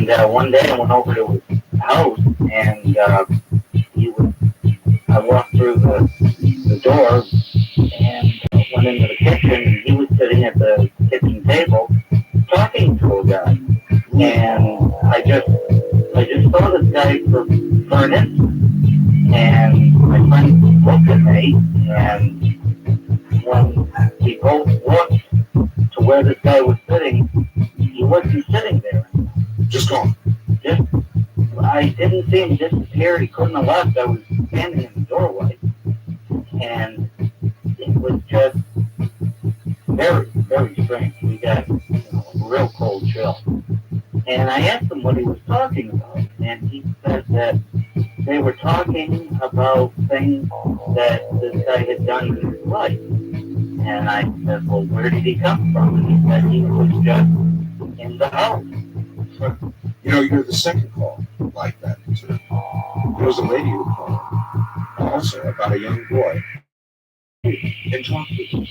And one day I went over to his house, and I walked through the door and went into the kitchen, and he was sitting at the kitchen table talking to a guy. And I just saw this guy for an instant, and my friend looked at me, and when we both looked to where this guy was sitting, he wasn't sitting there. Just gone. I didn't see him disappear. He couldn't have left. I was standing in the doorway, and it was just very, very strange. We got a real cold chill. And I asked him what he was talking about, and he said that they were talking about things that this guy had done in his life. And I said, well, where did he come from? And he said he was just in the house. So, you're the second call like that. There was a lady who called also about a young boy and talked with him.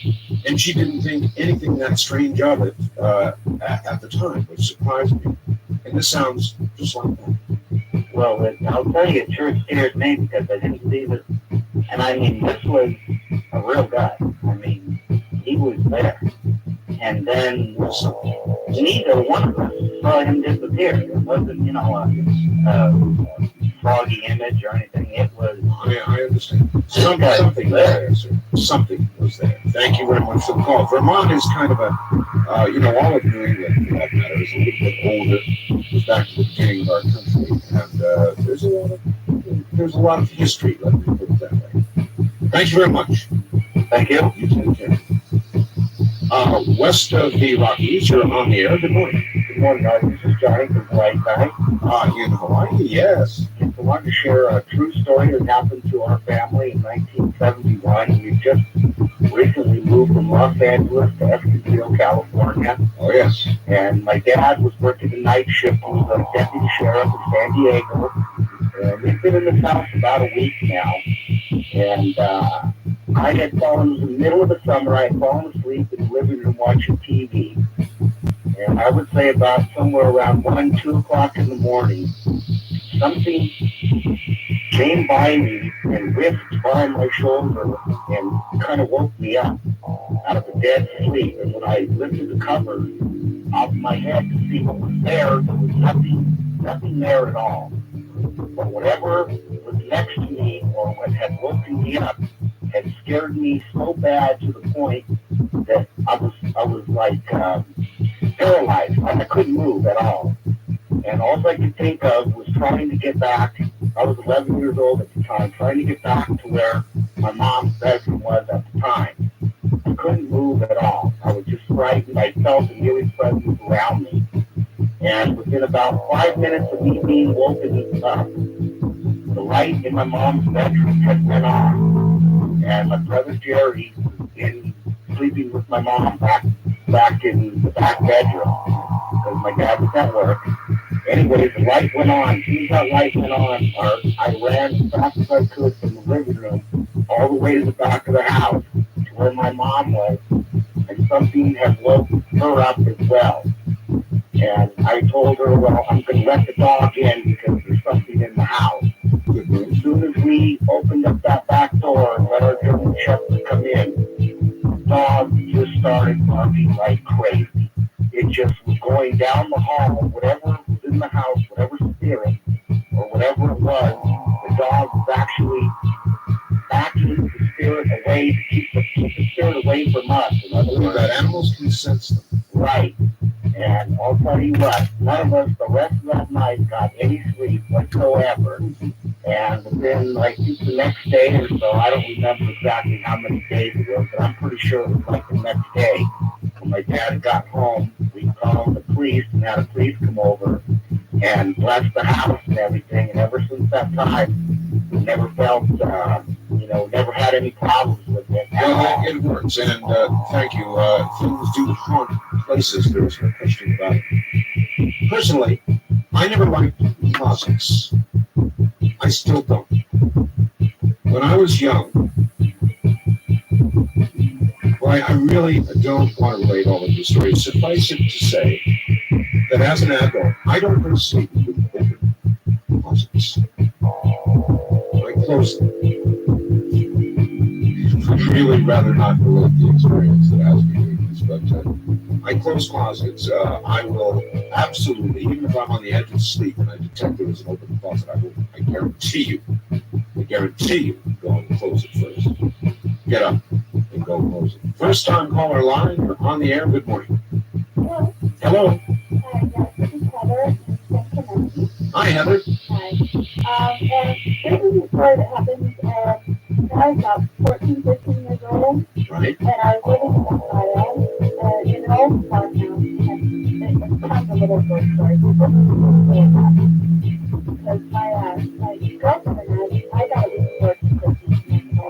And she didn't think anything that strange of it at the time, which surprised me. And this sounds just like that. Well, I'll tell you, it sure scared me because I didn't see this. And I mean, this was a real guy. I mean, he was there. And then neither one of us saw him disappear. It wasn't, a foggy image or anything. It was. I understand. Something there. Sir. Something was there. Thank you very much for the call. Vermont is kind of a, all of New England, for that matter, is a little bit older. It goes back to the beginning of our country, and there's a lot of history. Let me put it that way. Thank you very much. Thank you. You take care. West of the Rockies, you're on the air. Good morning. Good morning, guys. This is Johnny from Hawaii. In Hawaii, yes. I wanted to share a true story that happened to our family in 1971. We just recently moved from Los Angeles to Escondido, California. Oh, yes. And my dad was working the night shift. He was a deputy sheriff in San Diego. And we've been in this house about a week now. And I had fallen in the middle of the summer. I had fallen asleep in the living room watching TV. And I would say about somewhere around 1, 2 o'clock in the morning, something came by me and whisked by my shoulder and kind of woke me up out of a dead sleep. And when I lifted the cover off my head to see what was there was nothing there at all. But whatever was next to me or what had woken me up had scared me so bad to the point that I was like paralyzed. I couldn't move at all. And all I could think of was trying to get back. I was 11 years old at the time, trying to get back to where my mom's bedroom was at the time. I couldn't move at all. I was just frightened. I felt a eerie presence around me. And within about 5 minutes of me being woken up, the light in my mom's bedroom had went on. And my brother Jerry was sleeping with my mom back in the back bedroom because my dad was at work. Anyways, the light went on. As soon as that light went on, I ran as fast as I could from the living room all the way to the back of the house to where my mom was. And something had woke her up as well. And I told her, well, I'm going to let the dog in because there's something in the house. As soon as we opened up that back door and let our German Shepherd come in, the dog just started barking like crazy. It just was going down the hall, whatever was in the house, whatever spirit or whatever it was, the dog was actually backing the spirit away to keep the spirit away from us. In other words, that animals can sense them. Right. And I'll tell you what, none of us the rest of that night got any sleep whatsoever. And within the next day or so, I don't remember exactly how many days it was, but I'm pretty sure it was like the next day. When my dad got home, we called the police and had a police come over and bless the house and everything. And ever since that time, we never felt, never had any problems with it. Well, it works, and thank you. Things do haunt places. There's no question about it. Personally, I never liked closets. I still don't. When I was young, well, I really don't want to relate all of the stories. Suffice it to say that as an adult, I don't go to sleep with open closets. I close them. I'd really rather not relate the experience that has me doing this, but I close closets. I will absolutely, even if I'm on the edge of sleep and I detect there is an open closet, I guarantee you, go and close it first. Get up and go close it. First time caller line, you're on the air. Good morning. Hello. Hello. Hi, yes, this is Heather in Cincinnati. Hi, Heather. Hi. And this is a story that happened when I was about 14, 15 years old, Right. and I was living in Ohio, in an old farmhouse, and it's kind of a little short story, but this is really happened. Because my girlfriend and I got a week work for Christmas, and so I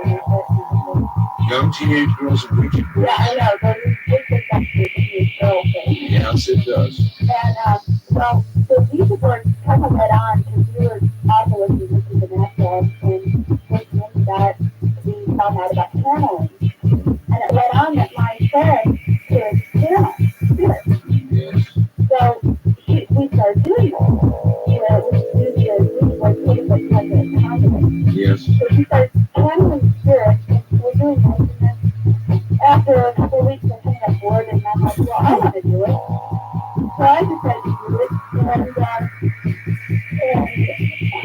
was Young teenage girls and reaching boys. yeah, I know, but we think that's the huge girl thing. Yes, it does. And well, the music work kind of led on because we were also listening to Supernatural, and listening to that, we found out about channeling. And it led on that my friend could channel spirits. Yes. So we started doing it. Where we used the music work sort of like a conduit. Yes. So she started channeling spirits, and we're doing this, and then after a couple of weeks, I kind of got bored, and I'm like, well, I want to do it. So I decided to do it, and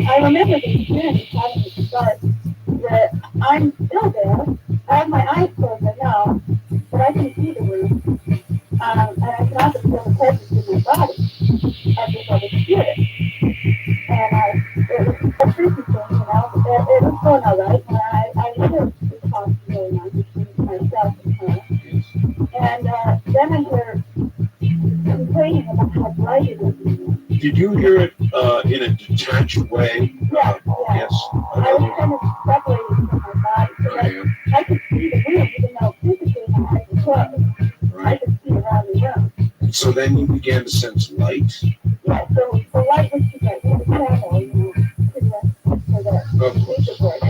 I remember the experience having it start that I'm still there. I have my eyes closed, I know, but I can see the room, and I can also feel the presence in my body of this other spirit. And it was a freaky thing, you know. It was going all right, and I hear the talk going on between myself and her. Yes. And then I hear complaining about how bright it is in there. Did you hear it in a detached way? Yeah. Yes. I was kind of separated from my body, so that I could see the room, even though physically my eyes were closed. I Right. could see around the room. And so then you began to sense light. Yeah, so the light was too bright. The channel, you know, for the Of course. music work.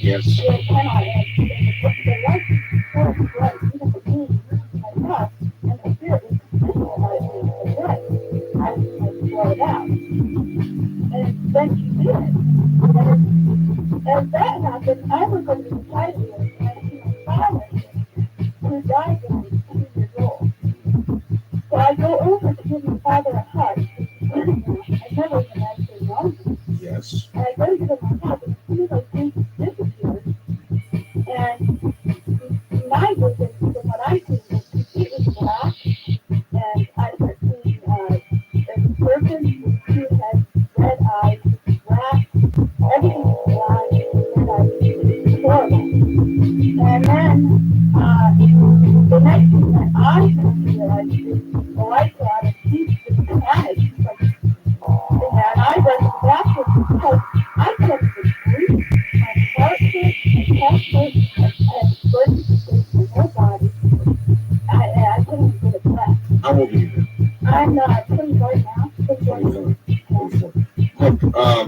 Yes. The antenna, and the light was so bright, even for me, myself, and the spirit was completely bright. I was blurred out. And then she did it. And as that happened, I was going to be tied here, and I see my father, who died when I was 2 years old. So I go over to give my father a hug. I never even actually known him. Yes. And I go to give him a hug, and as soon as I see him disappear, and my vision, from what I see, was completely black, and I start seeing a serpent with two heads, red eyes, black, everything was black, red eyes, it's horrible. And then the next thing that I come to realize is the lights are out, and he's just panicked. He's like, and I run backwards because I couldn't even breathe. My heart hurt, my chest hurt, and burning sensation in my whole body. I couldn't even get a breath. How old are you then? I'm 24 now. 24. 24.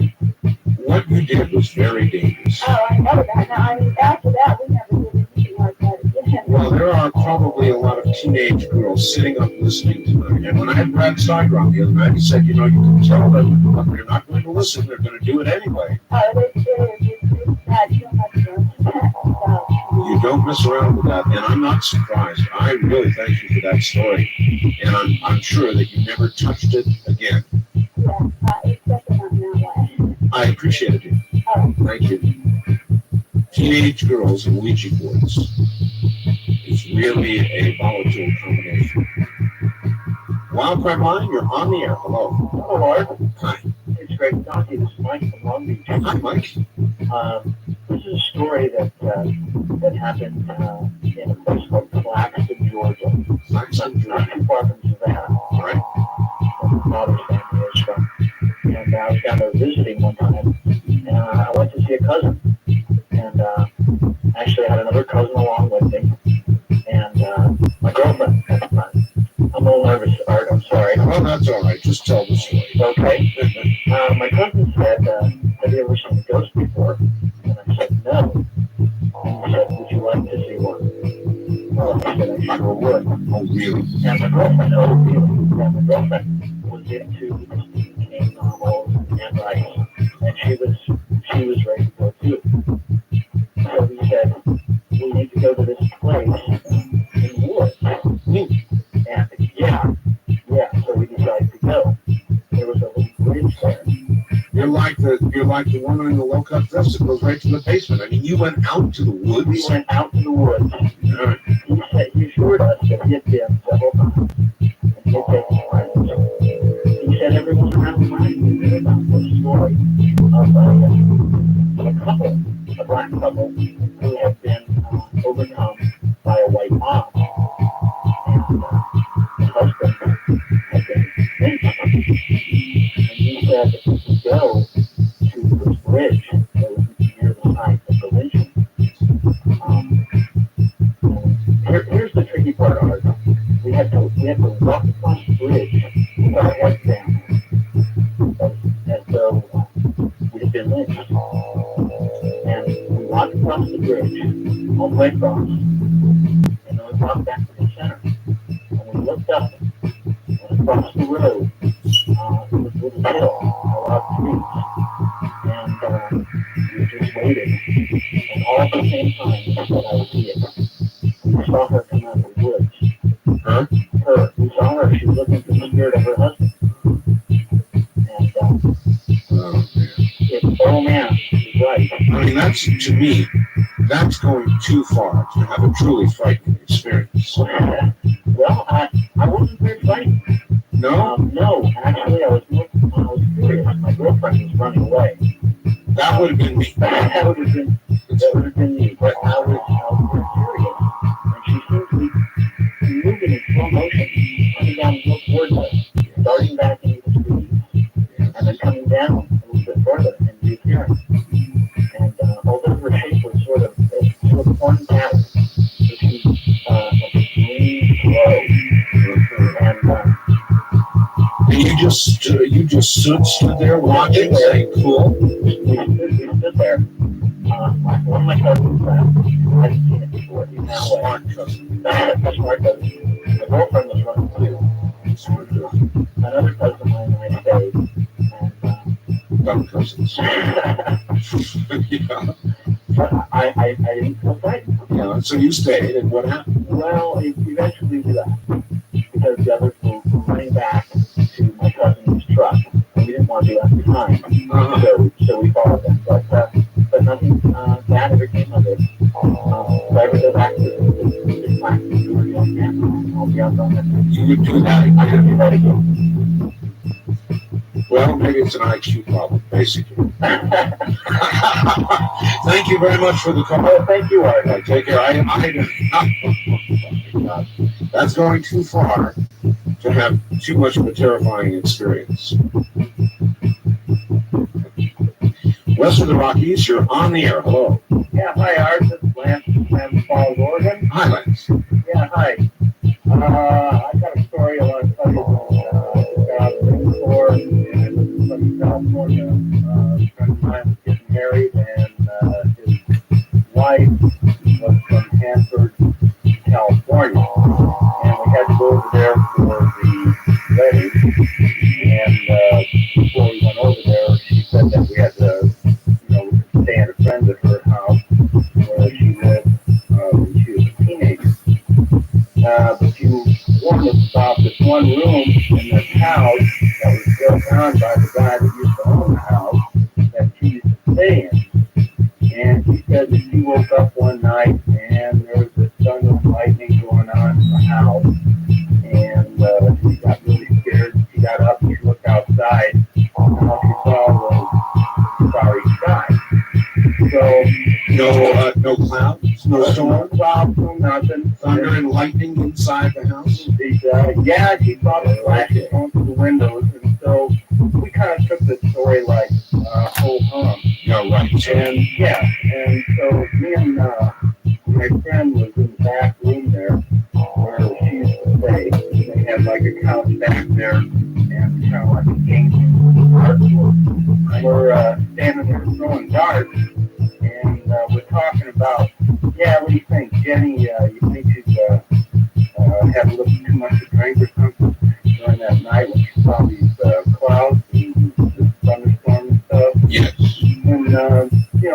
Look, what you did was very dangerous. Oh, I know that. Now, I mean, after that, we never did anything like that again. Well, there are probably a lot of teenage girls sitting up listening tonight. And when I had Brad Steiger on the other night, he said, you know, you can tell them they're not going to listen. They're going to do it anyway. It's bad. You don't have to learn that. You don't mess around with that. And I'm not surprised. I really thank you for that story. And I'm sure that you never touched it again. Yeah, it's definitely not that way. I appreciate it. All right. Thank you. Teenage girls and Ouija boards is really a volatile combination. Wildcard Line, you're on the air. Hello. Hello, Art. Hi. It's great to talk to you. This is Mike from Long Beach. Hi, Mike. This is a story that happened in a place called Claxton, Georgia. Not too far from Savannah. All right. Where my father's family is from. And I was down there visiting one time, and I went to see a cousin. And actually I had another cousin along with me, and my girlfriend at the time. I'm a little nervous, Art. I'm sorry. Oh, that's all right. Just tell the story. Okay. My cousin said, have you ever seen a ghost before? And I said, no. And he said, would you like to see one? Well, I said, I sure would. Oh, really? And my girlfriend, oh, really? And my girlfriend was into the Stephen King novels and writing, and she was ready to go too. So we said, we need to go to this place in the woods. And yeah, so we decided to go. There was a little bridge there. You're like the woman in the low-cut dress that goes right to the basement. I mean, you went out to the woods. We went out to the woods. Yeah. He assured us that he had been several times, and he had taken friends. He said everyone around the time knew about the story of a couple, a black couple, who had been overcome by a white mob, and the husband had been lynched. And he said that we could go to this bridge that was near the site of the lynching. Here's the tricky part, Art. We had to walk across the bridge with our heads down, as though we had been lynched. And we walked across the bridge, all the way across, and then we walked back to the center. And we looked up, and across the road, it was a little hill, a lot of trees. And we just waited. And all at the same time, we said, I would see it. We saw her come out of the woods. Huh? Her. We saw her. She was looking for the spirit of her husband. And oh man, she's right. I mean, that's, to me, that's going too far to have a truly frightening experience. Well, I wasn't very frightened. No? No, actually, I was curious. My girlfriend was running away. That would have been me. That would have been me. But I was very curious. And she seemed to be moving in slow motion, coming down the hill towards us, darting back into the trees, and then coming down a little bit further and reappearing. And although her shape was sort of horn pattern, so she a green glow. And you just stood there watching, saying, cool. We stood there. One of my cousins, I hadn't seen it before. He's now Smart cousin. a smart cousin. My girlfriend was running too. Another cousin of mine and I stayed. And Dumb cousins. Yeah. I didn't feel frightened. Yeah. So you stayed, and what happened? Well, eventually we left because the others were running back to my cousin's truck, and we didn't want to be left behind. So we followed them. But nothing bad ever came of it. If I ever go back to the class story on camera, I'll be out on that. You would do that I could again. do that again. Well, maybe it's an IQ problem, basically. Thank you very much for the call. Well, thank you, Art. Take care. Oh my God. That's going too far to have too much of a terrifying experience. West of the Rockies, you're on the air. Hello. Yeah, hi, Art. This is Lance from Klamath Falls, Oregon. Hi, Lance. Yeah, hi. I got a story I want to tell you about Singapore and from California. A friend of mine was getting married, and his wife was from Hanford, California. And we had to go over there for the wedding. And before we went over there, she said that we had to, we could stay at a friend at her house where she lived when she was a teenager. But you warned us about this one room in this house that was built on by the guy that used to own the house that she used to stay in. And she said that she woke up one night and there was this thunder and lightning going on in the house. And she got really scared. She got up and she looked outside. And all she saw was starry sky. So No clouds, no storm, no clouds, no nothing. thunder and lightning inside the house. Yeah, she saw the flashes going through the windows, and so we kind of took this story like whole hum. Yeah, right. And so me and my friend was in the back room there where she used to stay. They had like a couch back there and kind of like a game artwork. We're standing there throwing darts, and we're talking about, what do you think, Jenny? You think she's had a little too much to drink or something during that night when she saw these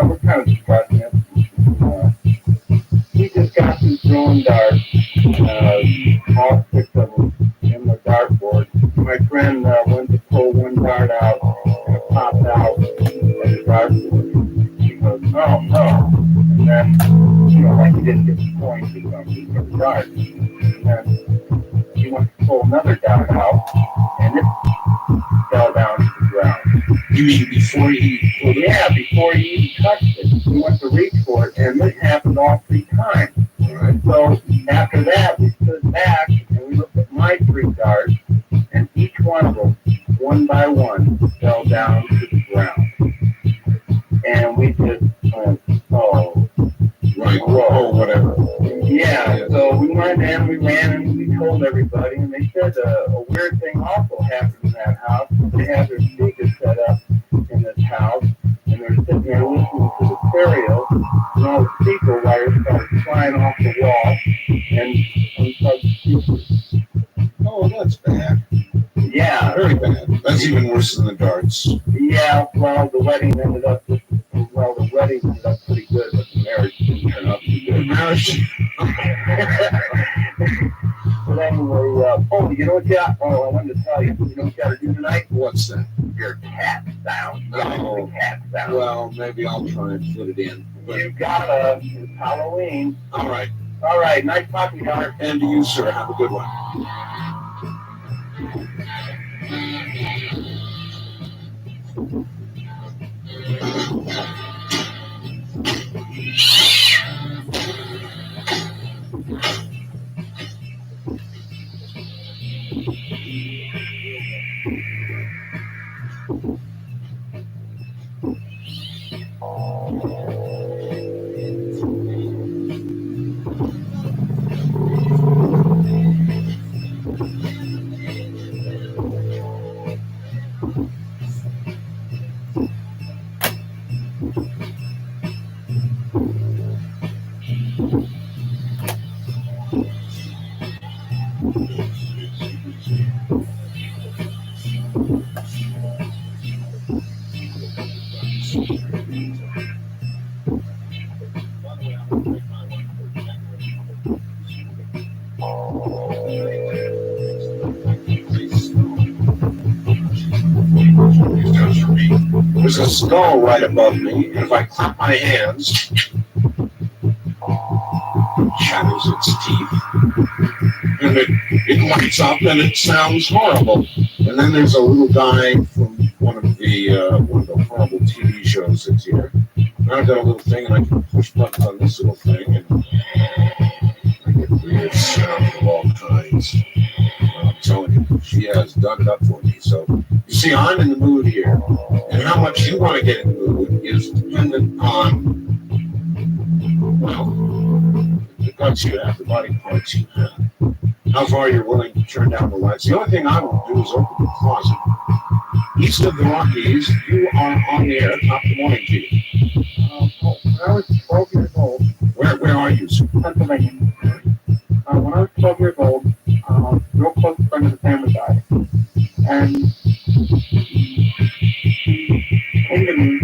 we're kind of discussing it. We just got through throwing darts, all 6 of them in the dartboard. My friend went to pull one dart out, and it popped out of the dartboard. He goes, oh no. And then, like he didn't get the points or something for the dart. And then he went to pull another dart out, and it fell down to the ground. You mean before he pulled it? Yeah, before he even touched it. He went to reach for it, and this happened all 3 times. All right. So after that, we stood back, and we looked at my 3 darts, and each one of them, one by one, fell down to the ground. And we just went, oh. Right, or whatever. Yeah, so we went and we ran and we told everybody, and they said a weird thing also happened in that house. They had their speakers set up in this house, and they're sitting there listening to the stereo, and all the speaker wires started flying off the wall and unplugged the speakers. Oh, that's bad. Yeah. Very bad. That's even worse than the darts. Yeah, well, the wedding ended up pretty good, but the marriage didn't turn out too good. Marriage. But anyway, you know what I wanted to tell you. You know what you got to do tonight? What's that? Your cat sound. Oh. The cat sound. Well, maybe I'll try and put it in. But, You gotta. It's Halloween. all right. All right, nice talking, Connor. And to you, sir. Have a good one. There's a skull right above me, and if I clap my hands, it shatters its teeth, and it lights up, and it sounds horrible. And then there's a little guy from one of the horrible TV shows that's here. And I've got a little thing, and I can push buttons on this little thing, and I get weird sounds of all kinds. I'm telling you, she has done it up for me. So you see, I'm in the mood here, and how much you want to get in the mood is dependent on, well, the guts you have, the body parts you have, how far you're willing to turn down the lights. The only thing I will do is open the closet. East of the Rockies, you are on the air, top of the morning to you. When I was 12 years old, Where are you, sir? Pennsylvania. When I was 12 years old, a real close friend of the family died. And she came to me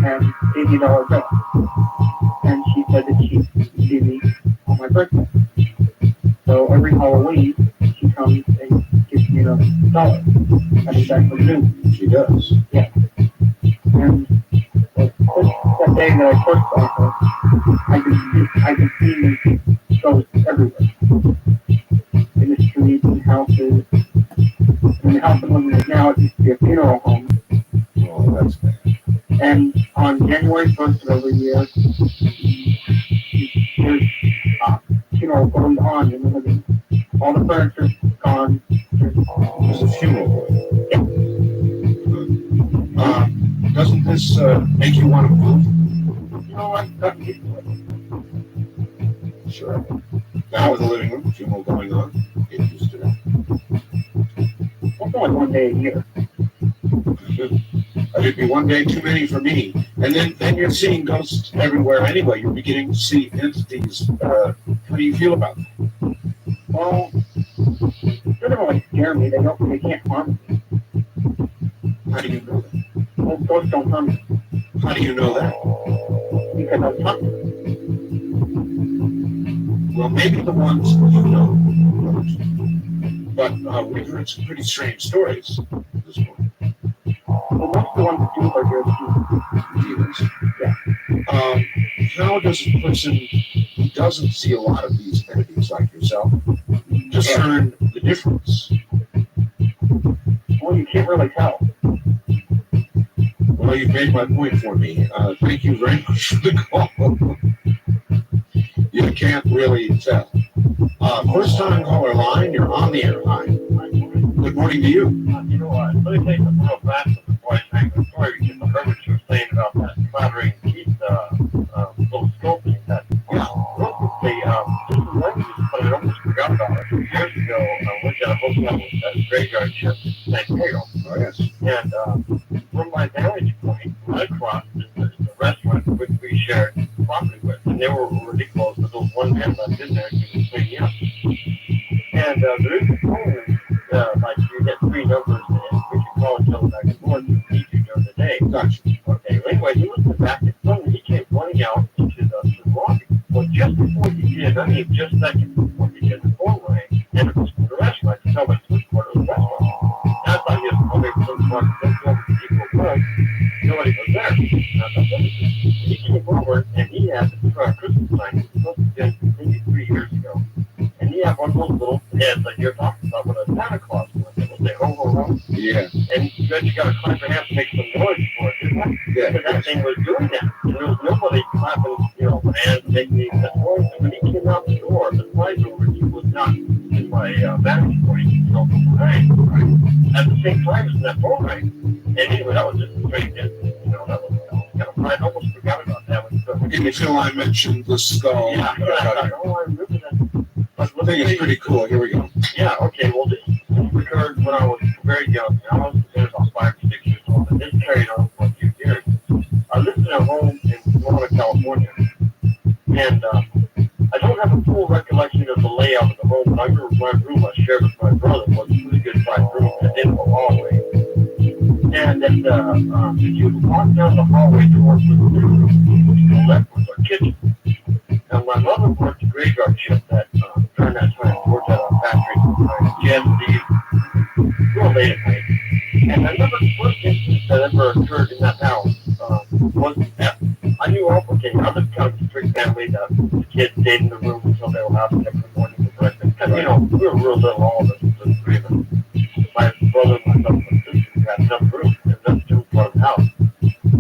and gave me $1 bill. And she said that she'd see me on my birthday. So every Halloween, she comes and gives me $1. That is actually new. She does. Yeah. And that day that I first saw her, I could see ghosts everywhere. In the streets and houses. And the house I'm living in now, it used to be a funeral home. Oh, that's bad. And on January 1st of every year, there's funeral going on in the living room. All the furniture's gone. There's a funeral. Doesn't this make you want to move? I'm not used to it. Sure. Now in the living room, funeral going on. Get used to that. That's only one day a year. It'd be one day too many for me. And then you're seeing ghosts everywhere anyway. You're beginning to see entities. How do you feel about that? Well, they don't really scare me. They can't harm me. How do you know that? Most ghosts don't harm me. How do you know that? Because I'm talking. Well, maybe the ones you know. But we've heard some pretty strange stories at this point. Well, most of the ones that do are here Demons. Yeah. How does a person who doesn't see a lot of these entities like yourself discern the difference? Well, you can't really tell. Well, you've made my point for me. Thank you very much for the call. You can't really tell. First time caller line, you're on the air. Hi. Good morning to you. You know what? Let me take this real fast before I tell the story, because I heard what you were saying about that clattering teeth, little sculpting that. Yeah. Real quickly, this is language, but I almost forgot about it. A few years ago, I went to a hotel with a graveyard shift in San Diego. Oh, yes. And from my vantage point, right across is the restaurant which we shared property with. And they were already closed, but there was one man left in there who was cleaning up. And there is a phone, like you get three numbers, and we can call each other back and forth if we need to during the day. Gotcha. Okay, well, anyway, he was in the back, and suddenly he came running out into the lobby. Well, just before he did, I mean, just seconds before he did, the phone rang, and it was from the restaurant. I could tell by the switchboard it was the restaurant. And I thought he was probably from some sort of people was. Nobody was there. And I thought, what is this? And he came forward, and he had the Christmas sign. It was supposed to be maybe 3 years ago. And he had one of those little heads like you're talking about with a Santa Claus one. It will say, ho, ho, ho. Yeah. And you got to clap your hands to make some noise for it, didn't it? Yeah. Because that thing was doing that. And there was nobody clapping, hands, making the noise. And when he came out the door, the side door, he was not in my vantage point, from behind. Right? At the same time as that phone rang. And anyway, that was just a straight incident. That was kind of, I almost forgot about that one. Until I mentioned the skull. Yeah, I remember that. I think it's pretty cool. Here we go. Yeah, okay, well, this occurred when I was very young. I was about 5 or 6 years old, and this carried on for a few years. I lived in a home in Florida, California, and I don't have a full recollection of the layout of the home, but I remember my room I shared with my brother was a pretty good sized room and in the hallway. And if you walk down the hallway towards the room, to the left was our kitchen. And my mother worked a graveyard shift during that time, worked at a factory sometimes. She had to leave real late at night. And I remember the first incident that ever occurred in that house was that I knew, okay, I was kind of a strict family that the kids stayed in the room until they were out the next morning for breakfast. And, we were real little, all of us, the three of us. My brother, myself, and my sister had enough room, and that's two in front of the house.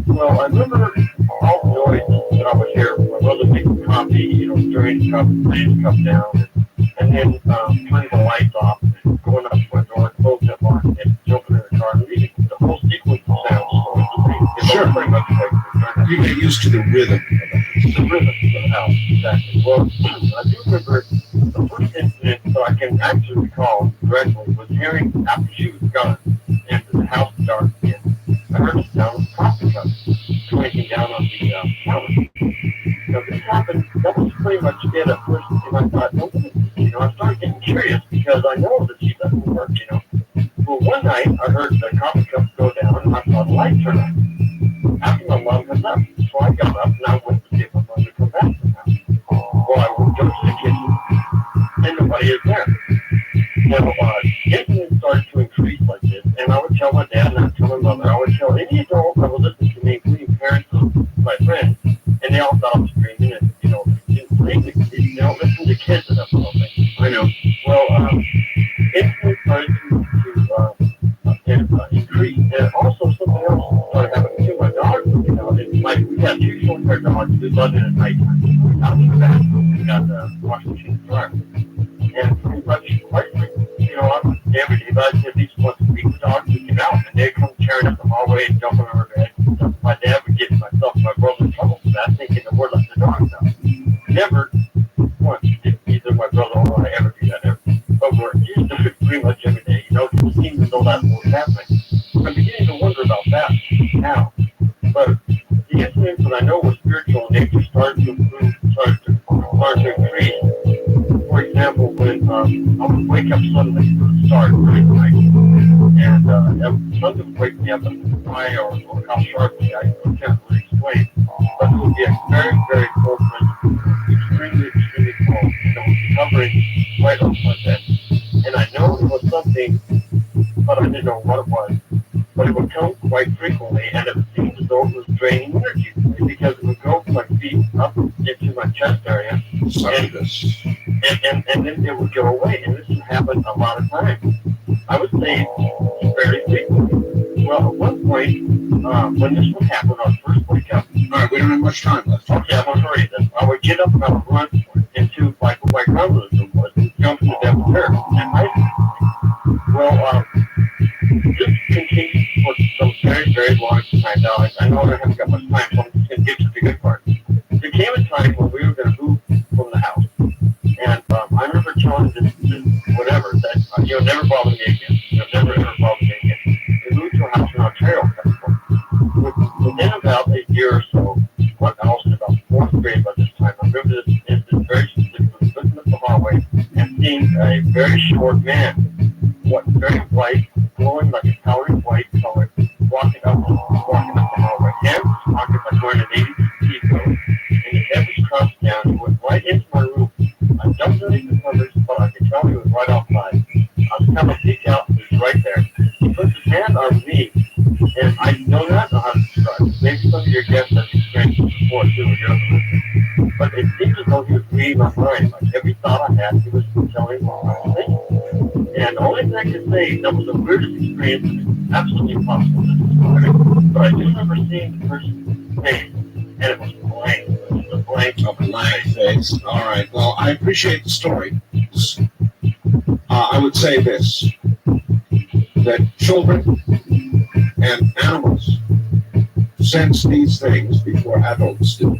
Well, I remember all the noises that I would hear. My brother making coffee, stirring the cup, laying the cup down, and then turning the lights off, and going up to my door, closing it, locking it, jumping in the car, and leaving. The whole sequence of sounds was the same. Sure. Pretty much like You get used to the rhythm of it. the rhythm of the house, exactly. Well, I do remember the first incident that I can actually recall directly was hearing after she was gone, and the house was dark again. I heard the sound of coffee cups clanking down on the counter. Now, this happened, that was pretty much it at first, and I thought, no, I started getting curious because I know that she doesn't work, Well, one night I heard the coffee cups go down and I saw the light turn on. After my mom had left, so I got up and I went to see if my mom would come back to the house. Well, I went up to the kitchen and nobody is there. Now, incidents started to increase like this, and I would tell my dad and I would tell my mother, I would tell any adult that would listen to me, including parents of my friends, and they all thought I was screaming and, they don't listen to kids enough, I don't think. I know. Well, incidents started to increase, and also something else started happening to my dogs. We had two short-haired dogs who loved it at nighttime. We got in the bathroom, we got the washing machine and dryer. And pretty much, every day, but at least once a week, the dogs would get out, and they'd come tearing up the hallway and jumping on our bed. My dad would get myself and my brother in trouble for that, thinking that we're letting the dogs out. Never once did either my brother or I ever do that ever. But we're used to it pretty much every day, it seems as though that's what's happening. I'm beginning to wonder about that now. But the incidents that I know were spiritual in nature started to improve, started to increase. For example, when I would wake up suddenly for the start really night, and something would wake me up and why or how sharply I can't really way, but it would be a very, very cold prison. Extremely, extremely cold. And it was covering right up my bed. And I know it was something, but I didn't know what it was. But it would come quite frequently, and it seemed as though it was draining energy from me because it would go from my feet up into my chest area, and then it would go away. And this has happened a lot of times. I would say fairly frequently. Well, at one point, when this would happen, I would first wake up. All right, we don't have much time left. Okay, I'm going to hurry this. I would get up and I would run into like my grandmother's room was, jump into death with her. Well, this continued for some very, very long time now. I know I haven't got much time, so I'm just going to get to the good part. There came a time when we were going to move from the house. And I remember telling this whatever, that never bother me again. Never, ever bother me again. We moved to a house in Ontario, California. Within about a year or so, I was in about fourth grade by this time. I remember this instance very specifically, looking up the hallway and seeing a very short man, very white, glowing like a powdery white color, walking up the hallway. Hands pockets like going to Navy SEAL, and his head was crouched down. He went right into my room. I jumped underneath the covers, but I could tell he was right outside. I was kind of peek out, and he was right there. He puts his hand on me, and I do not know how to describe it. Maybe some of your guests have experienced this before too, when you're listening. But it seemed as though he was reading my mind. Like every thought I had, he was telling me what I was thinking. And the only thing I can say, that was the weirdest experience, and it's absolutely impossible to describe it. But I do remember seeing the person's face, and it was blank. It was a blank face. All right. Well, I appreciate the story. I would say this, that children and animals sense these things before adults do.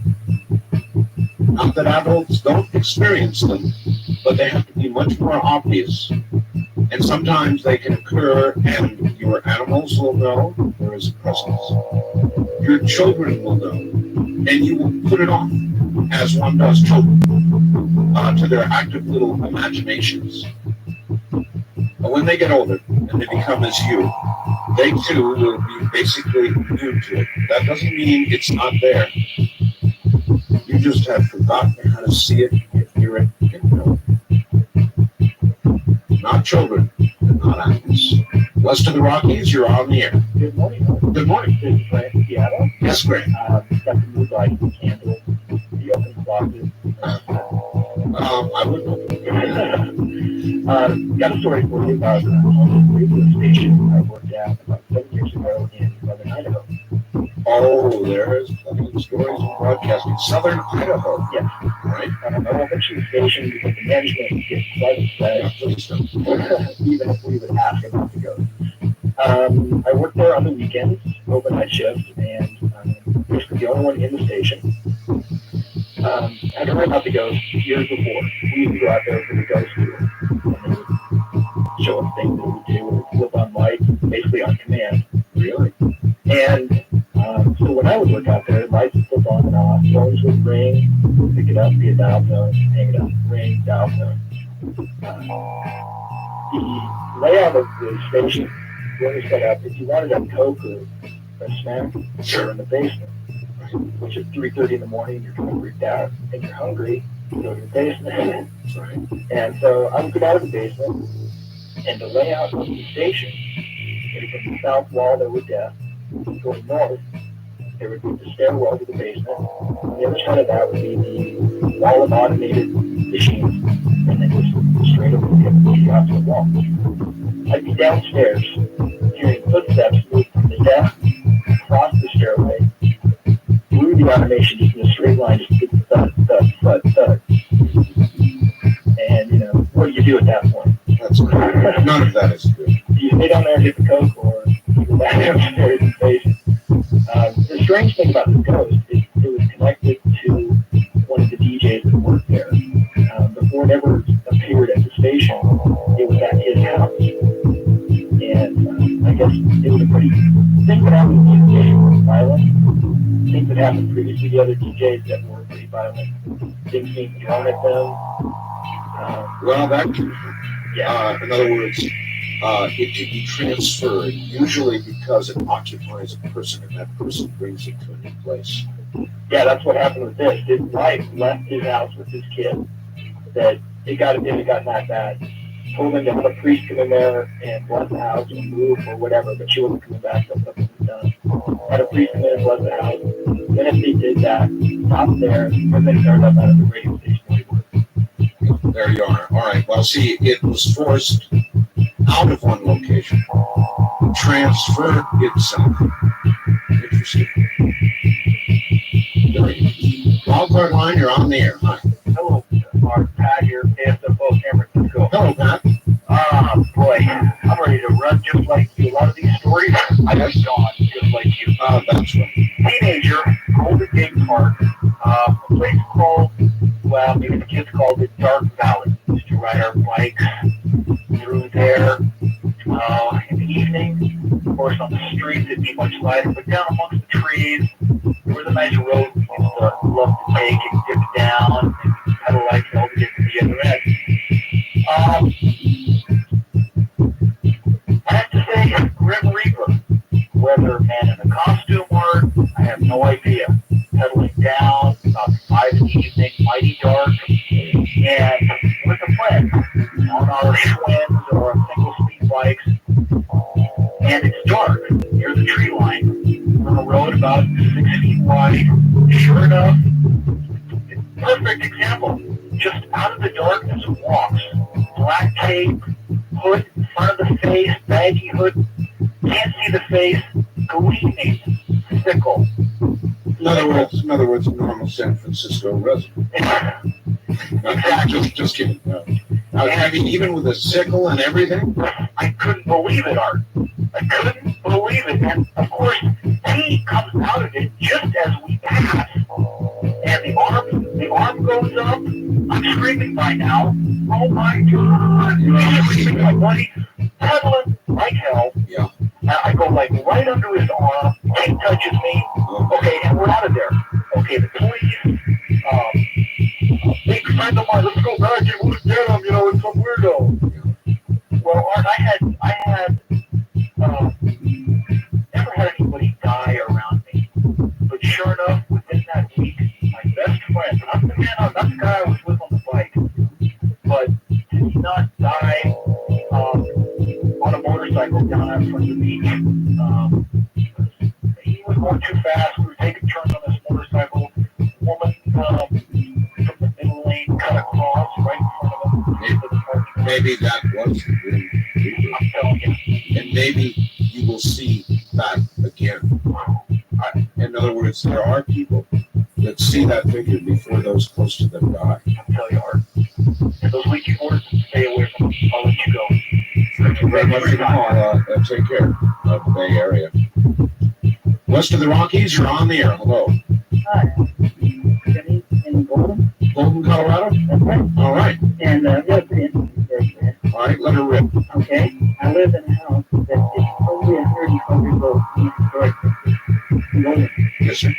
Not that adults don't experience them, but they have to be much more obvious. And sometimes they can occur, and your animals will know there is a presence. Your children will know, and you will put it on, as one does children, to their active little imaginations. But when they get older and they become as you, they too will be basically immune to it. That doesn't mean it's not there. You just have forgotten how to see it, and hear it, and know it. Not children, and not animals. West of the Rockies, you're on the air. Good morning. Good morning. This is Frank in Seattle. Yes, Grant. Got the mood light, the candles, the open closet. I would know. Got a story for you about a radio station I worked at about 7 years ago in Southern Idaho. Oh, there's plenty of stories of broadcasting. Southern Idaho. Yes. Right? I won't mention the station because the management gets quite upset, Please don't. even if we would ask about to go. I worked there on the weekends, overnight shift, and basically the only one in the station. I'd heard about the ghost years before. We would go out there for the ghost tour, and they would show us things that we would do, and flip on lights, basically on command. Really? And so when I would work out there, lights would flip on and off, phones would ring, pick it up, be a dial tone, hang it up, ring, dial tone. The layout of the station, when we set up, if you wanted a Coke or a snack, you're in the basement, which at 3:30 in the morning, you're kind of freaked out and you're hungry, you go to the basement. Right. And so I would get out of the basement, and the layout of the station, from the south wall, there would death. Going north, there would be the stairwell to the basement. On the other side of that would be the wall of automated machines, and then just straight over the out to the wall. I'd be downstairs, hearing footsteps move from the desk across the stairway through the automation, just in a straight line, just get thud, thud, thud, thud. And what do you do at that point? That's good. None of that is good. Do you stay down there and get the Coke, or you go back upstairs and face it? The strange thing about this ghost is it was connected to one of the DJs that worked there. Before it ever appeared at the station, it was at his house. And I guess it was a pretty thing that happened to the DJ was violent. Things that happened previously to other DJs that were pretty violent. Things being thrown at them. Well, that can, Yeah. in other words, it can be transferred, usually because it occupies a person and that person brings it to a new place. Yeah, that's what happened with this. His wife left his house with his kid. Said it had gotten that bad. Told him to have a priest come in there and bless the house or move or whatever, but she wasn't coming back, so nothing was done. Had a priest come in and bless the house. Then if they did that, stopped there, and they started up out of the radio station where he worked. There you are. All right. Well, see, it was forced out of one location, transferred itself. Interesting. Wildcard line, you're on the air. Hi. Hello, Mark. Pat here, KSFO Cameron Cisco. Hello, Pat. Boy, I'm ready to run just like you. A lot of these stories, I have gone just like you. That's right. Teenager, Golden Gate Park, a place called, well, maybe the kids called it Dark Valley. We used to ride our bikes through there in the evening. Of course, on the streets, it'd be much lighter, but down amongst the trees, there was a nice road we used to love to take and dip down and pedal like hell to get to the other end. I have to say, Grim Reaper, whether man in a costume or I have no idea. Pedaling down about 5 in the evening, mighty dark, and with a friend on our Schwinn's or our single speed bikes, and it's dark near the tree line on a road about 6 feet wide. Sure enough, perfect example. Just out of the darkness walks. Black tape, hood in front of the face, baggy hood, can't see the face, gleaming sickle. In other words, a normal San Francisco resident. Exactly. Just kidding. No. I mean, even with a sickle and everything? I couldn't believe it, Art. I couldn't believe it. And of course, he comes out of it just as we pass. And the arm goes up. I'm screaming by now. Oh my God! I'm screaming, my buddy, pedaling like hell. Yeah. I go like right under his arm. He touches me. Okay, and we're out of there. Okay, the police. Big friend of mine. Let's go back and we'll get him. You know, it's some weirdo. Well, Art, I had never had anybody die around me. But sure enough, within that week, my best friend, not the guy I was with on the bike, but did he not die on a motorcycle down out front of the beach? He was going too fast. We were taking turns on this motorcycle. Woman from the middle lane cut across right in front of him. Maybe that was the Grim Reaper. I'm telling you. And maybe you will see that again. In other words, there are people that see that figure before those close to them die. I'll tell you, Art. And those leaky horses, stay away from them. I'll let you go. Thank you very much for the call. Take care of the Bay Area. West of the Rockies, you're on the air. Hello. Hi. Jenny in Golden. Golden, Colorado? That's right. All right. And we have a pretty interesting story here. All right, let her rip. Okay. I live in a house that is probably 112 years old in historic in Golden. Yes, sir.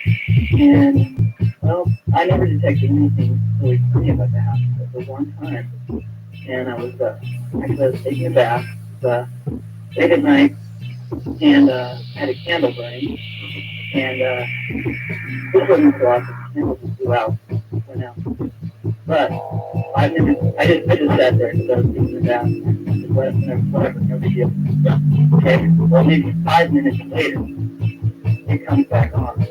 And, well, I never detected anything really funny about the house. But there was one time, and I was taking a bath late at night, and had a candle burning. And this wasn't so often. The candle just blew out, went out. But 5 minutes, I just sat there because I was taking the bath. And I said, whatever, no big deal. Okay, well, maybe 5 minutes later, it comes back on.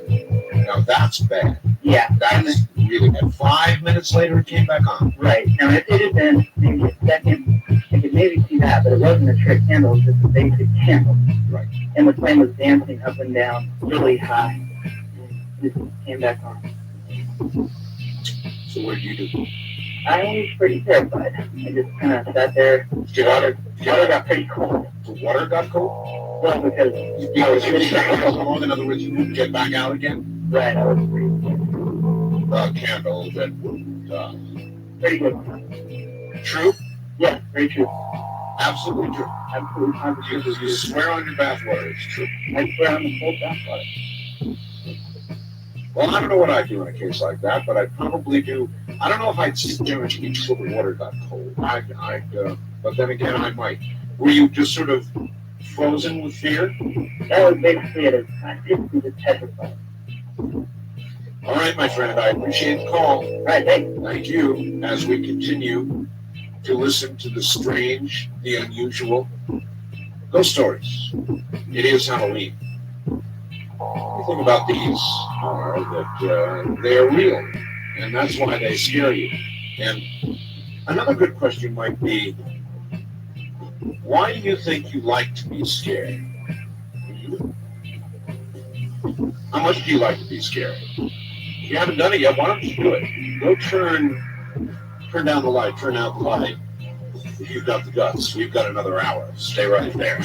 Now that's bad. Yeah. That's really bad. 5 minutes later, it came back on. Right. Now, if it had been maybe a second, I could maybe see that, but it wasn't a trick candle, it was just a basic candle. Right. And the flame was dancing up and down really high. And it came back on. So what did you do? I was pretty terrified. I just kind of sat there. Water got pretty cold. The water got cold? Well, because You were stuck so long, in other words, you wouldn't get back out again? right, I was pretty Candle that wouldn't. pretty good one. True? Yeah, very true. Absolutely true. Absolutely, You swear on your bathwater, it's true. I swear on the whole bathwater. Well, I don't know what I'd do in a case like that, but I'd probably do. I don't know if I'd sit there and eat till the water got cold. But then again, I might. Were you just sort of frozen with fear? That was basically it. I was basically just petrified. All right, my friend, I appreciate the call. Right, thanks. Thank you. As we continue to listen to the strange, the unusual, ghost stories. It is Halloween. The thing about these are that they are real, and that's why they scare you. And another good question might be, why do you think you like to be scared? How much do you like to be scared? If you haven't done it yet, why don't you do it? Go turn down the light, turn out the light. If you've got the guts, we've got another hour. Stay right there.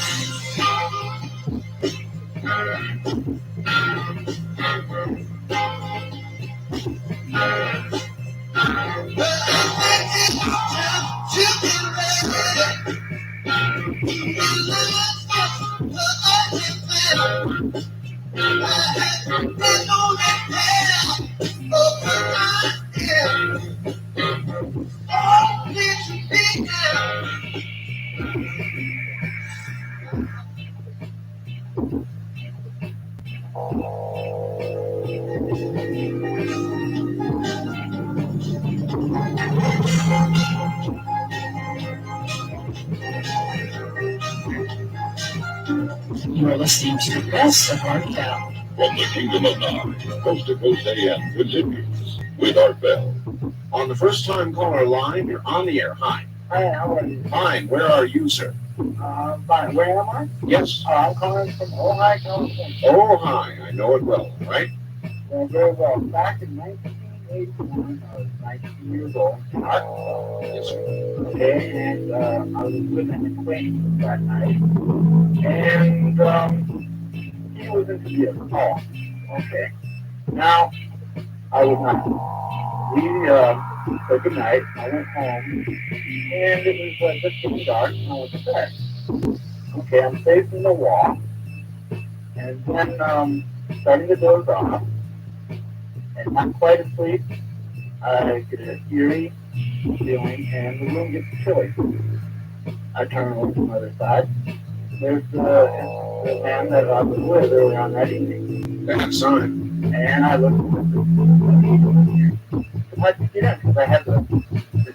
You are listening to the best of Art Bell. From the Kingdom of Nod, Coast to Coast AM continues with Art Bell. On the first time caller line, you're on the air. Hi. Hi, how are you? Fine. Where are you, sir? Fine. Where am I? Yes. I'm calling from Ojai, California. Oh, hi. I know it well, right? Yeah, very well. Back in 1981, I was 19 years old. Yes, sir. Okay, and I was with an acquaintance that night, and he was into the occult. Okay. Now, I was not. We said goodnight. I went home, and it was just getting dark, and I went to bed. Okay, I'm facing the wall, and then starting to doze off, and not quite asleep. I get an eerie feeling, and the room gets chilly. I turn over to the other side. There's the man that I was with earlier on that evening. Bad sign. And I looked at the how'd you get in? Because I had the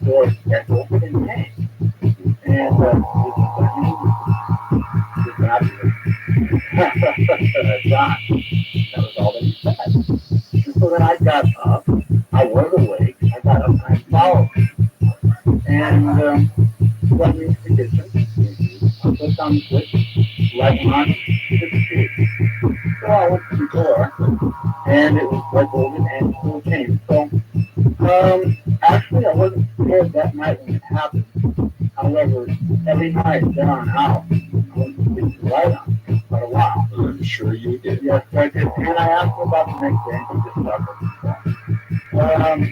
door kept open and hang. And just not John. That was all that he said. And so then I got up. I was awake. I got up and I followed him. And went into the kitchen. I put down the switch, light went on, he disappeared. So I went to the door, and it was like golden and still came. So, actually, I wasn't scared that night when it happened. However, every night then on out, I went to sleep right on for quite a while. I'm sure you did. Yes, I did. And I asked him about the next day, and he just stuck with me. That's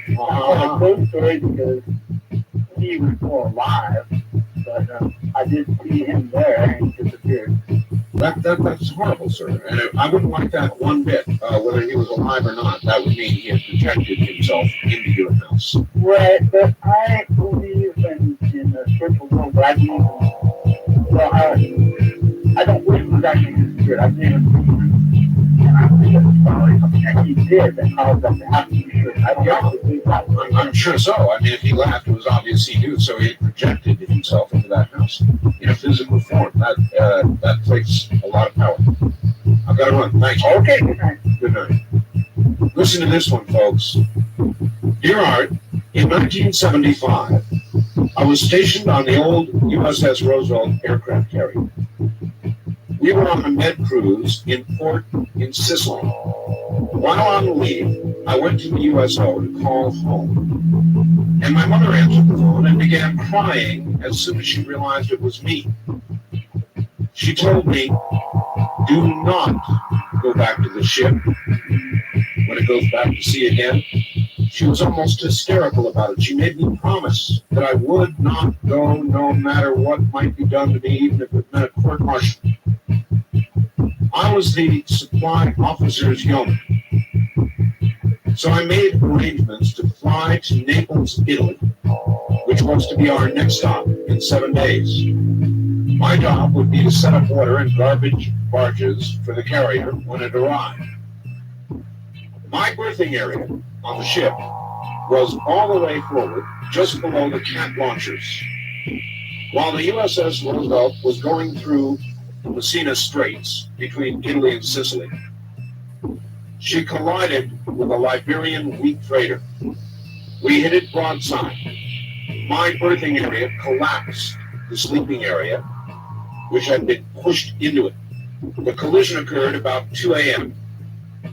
a good story because he was still alive, but I did see him there, and he disappeared. That's horrible, sir. And I wouldn't like that one bit, whether he was alive or not. That would mean he had projected himself into your house. Right, but I believe in the spiritual world, but I believe in, well, I don't believe it was actually his spirit. I believe and I believe it was probably something that he did that caused that to happen. Sure. I don't actually believe that. I'm sure so. I mean, if he left, it was obvious he knew, so he projected himself into that house in a physical form. That takes a lot of power. I've got to run. Thanks. Okay, good night. Good night. Listen to this one, folks. Dear Art, in 1975, I was stationed on the old USS Roosevelt aircraft carrier. We were on a med cruise in port in Sicily. While on leave, I went to the USO to call home. And my mother answered the phone and began crying as soon as she realized it was me. She told me, do not go back to the ship when it goes back to sea again. She was almost hysterical about it. She made me promise that I would not go no matter what might be done to me, even if it meant a court-martial. I was the supply officer's yeoman. So I made arrangements to fly to Naples, Italy, which was to be our next stop in 7 days. My job would be to set up water and garbage barges for the carrier when it arrived. My berthing area on the ship was all the way forward, just below the cat launchers. While the USS Roosevelt was going through the Messina Straits between Italy and Sicily, she collided with a Liberian wheat freighter. We hit it broadside. My berthing area collapsed the sleeping area, which had been pushed into it. The collision occurred about 2 a.m.,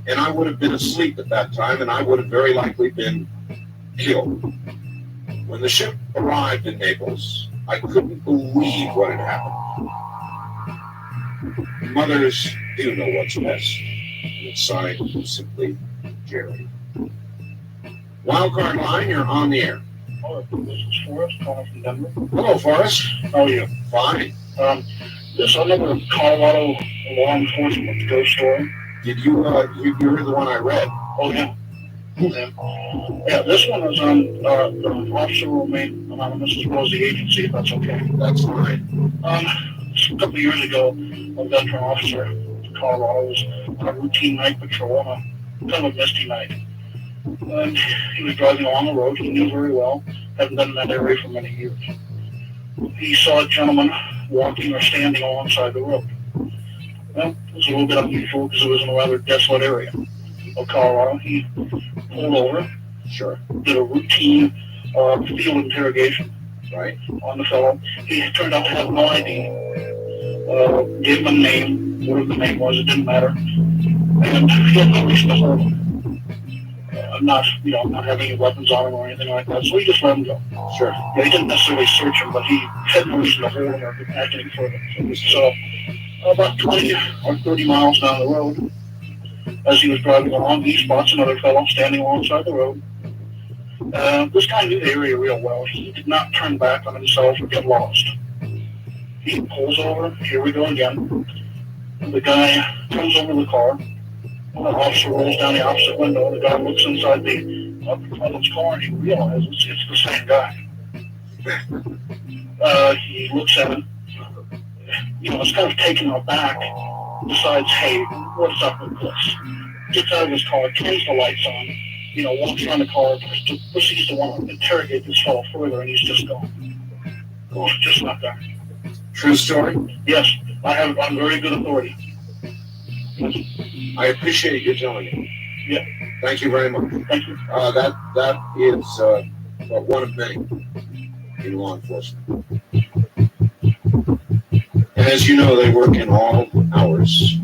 and I would have been asleep at that time, and I would have very likely been killed. When the ship arrived in Naples, I couldn't believe what had happened. Mothers do know what's best. And it's signed simply Jerry. Wildcard Line, you're on the air. Oh, this is Forrest calling from Denver. Hello, Forrest. How are you? Fine. This another Colorado law enforcement ghost story. Did you heard the one I read? Oh yeah. Yeah, this one is on the officer will remain anonymous as well as the agency, if that's okay. That's fine. A couple of years ago, a veteran officer in Colorado was on a routine night patrol on a kind of a misty night. And he was driving along the road he knew very well, hadn't been in that area for many years. He saw a gentleman walking or standing alongside the road. Well, it was a little bit unusual because it was in a rather desolate area of Colorado. He pulled over, Sure. did a routine field interrogation Right. on the fellow. He turned out to have no ID. Gave him a name, whatever the name was, it didn't matter. And he had no reason to hold him. Not having any weapons on him or anything like that. So he just let him go. Sure. Yeah, he didn't necessarily search him, but he had no reason to hold him or act any further. So about 20 or 30 miles down the road, as he was driving along, he spots another fellow standing alongside the road. This guy knew the area real well. He did not turn back on himself or get lost. He pulls over. Here we go again. And the guy comes over the car. And the officer rolls down the opposite window. The guy looks inside the front of his car and he realizes it's the same guy. He looks at him. It's kind of taken aback. Decides, hey, what's up with this? Gets out of his car, turns the lights on, walks around the car, proceeds to want to interrogate this fellow further, and he's just gone. He's just not there. True story? Yes, I have on very good authority. I appreciate you telling me. Yeah. Thank you very much. Thank you. That is one of many in law enforcement. And as you know, they work in all hours.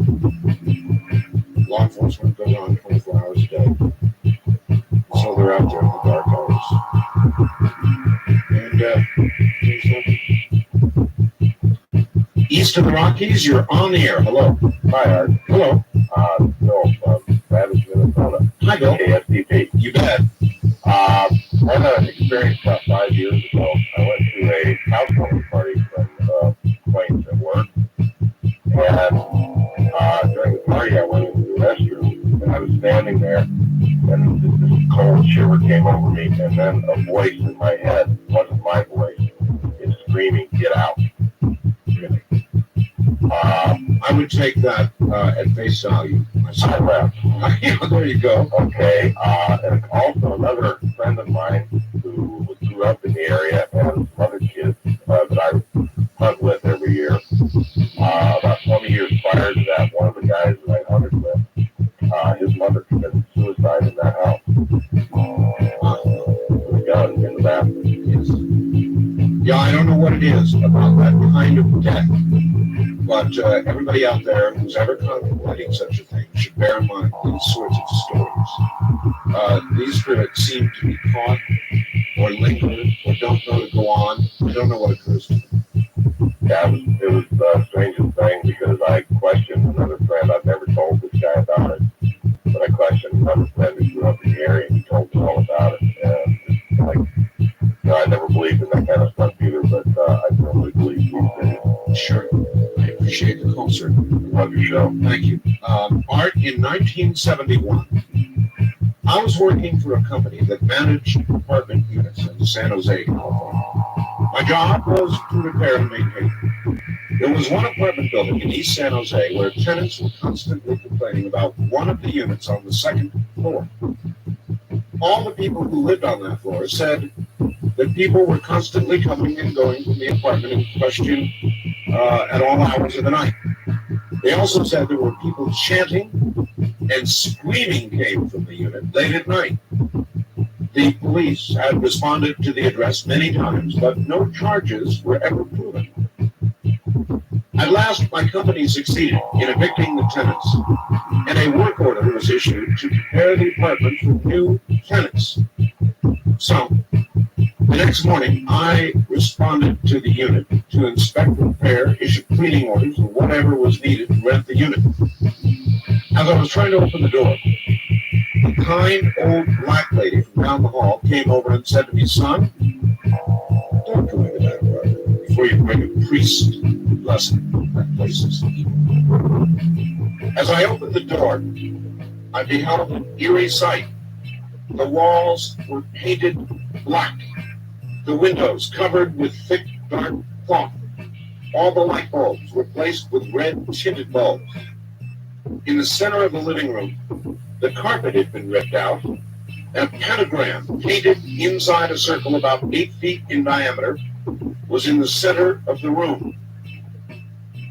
Law enforcement goes on 24 hours a day. So they're out there in the dark hours. And east of the Rockies, you're on the air. Hello. Hi, Art. Hello. Bill from Travis, Minnesota. Hi, Bill. KSTP. You bet. I had an experience about 5 years ago. I went to a housewarming party from acquaintance at work. And during the party, I went into the restroom, and I was standing there, and this cold shiver came over me, and then a voice in my head, wasn't my voice, is screaming, "Get out." Really. I would take that at face value. I left. There you go. Okay. And also another friend of mine who grew up in the area and some other kids that I hunt with every year. About 20 years prior to that, one of the guys that I hunted with, his mother committed suicide in that house. With a gun in the bathroom. Yes. Yeah, I don't know what it is about that kind of death, but everybody out there who's ever contemplating such a thing should bear in mind these sorts of stories. These spirits seem to be caught or linger or don't know to go on. I don't know what occurs to them. Yeah, it was the strangest thing because I questioned another friend. I've never told this guy about it, but I questioned another friend who grew up in the area and he told me all about it. And it's like, I never believed in that kind of stuff either, but I firmly believe these things. Sure. I appreciate the call, sir. Love your show. Thank you. Art, in 1971, I was working for a company that managed apartment units in San Jose, California. My job was to repair and maintain them. There was one apartment building in East San Jose where tenants were constantly complaining about one of the units on the second floor. All the people who lived on that floor said that people were constantly coming and going from the apartment in question at all hours of the night. They also said there were people chanting and screaming came from the unit late at night. The police had responded to the address many times, but no charges were ever proven. At last, my company succeeded in evicting the tenants, and a work order was issued to prepare the apartment for new tenants. So, the next morning, I responded to the unit to inspect, repair, issue cleaning orders, or whatever was needed to rent the unit. As I was trying to open the door, a kind old black lady from down the hall came over and said to me, "Son, don't go into that apartment before you bring a priest to bless it. That place is evil." As I opened the door, I beheld an eerie sight. The walls were painted black, the windows covered with thick, dark cloth. All the light bulbs were placed with red tinted bulbs. In the center of the living room, the carpet had been ripped out, and a pentagram painted inside a circle about 8 feet in diameter was in the center of the room.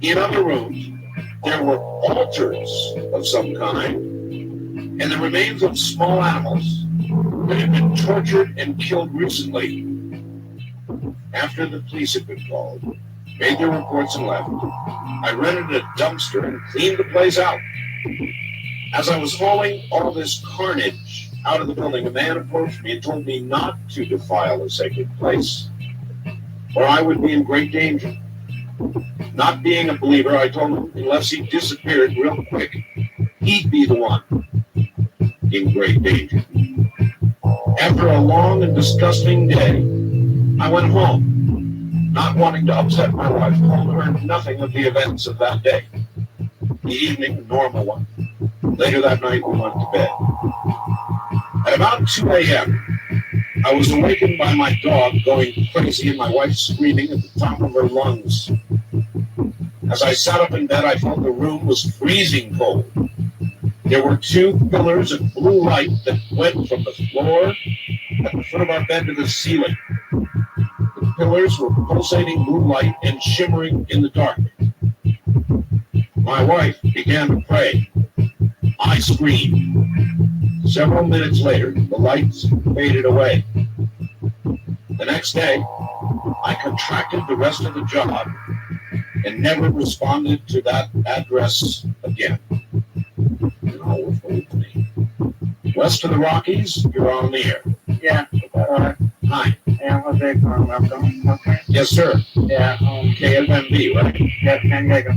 In other rooms, there were altars of some kind, and the remains of small animals that had been tortured and killed recently. After the police had been called, made their reports and left, I rented a dumpster and cleaned the place out. As I was hauling all this carnage out of the building, a man approached me and told me not to defile a sacred place, or I would be in great danger. Not being a believer, I told him unless he disappeared real quick, he'd be the one in great danger. After a long and disgusting day, I went home, not wanting to upset my wife. Told her nothing of the events of that day. The evening, a normal one. Later that night, we went to bed. At about 2 a.m., I was awakened by my dog going crazy and my wife screaming at the top of her lungs. As I sat up in bed, I felt the room was freezing cold. There were 2 pillars of blue light that went from the floor at the foot of our bed to the ceiling. The pillars were pulsating blue light and shimmering in the dark. My wife began to pray. I screamed. Several minutes later, the lights faded away. The next day, I contracted the rest of the job and never responded to that address again. And all were full to me. West of the Rockies, you're on the air. Yeah, Hi. yeah, Jose from okay. Yes, sir. Yeah, KFMB, right? yeah, San Diego.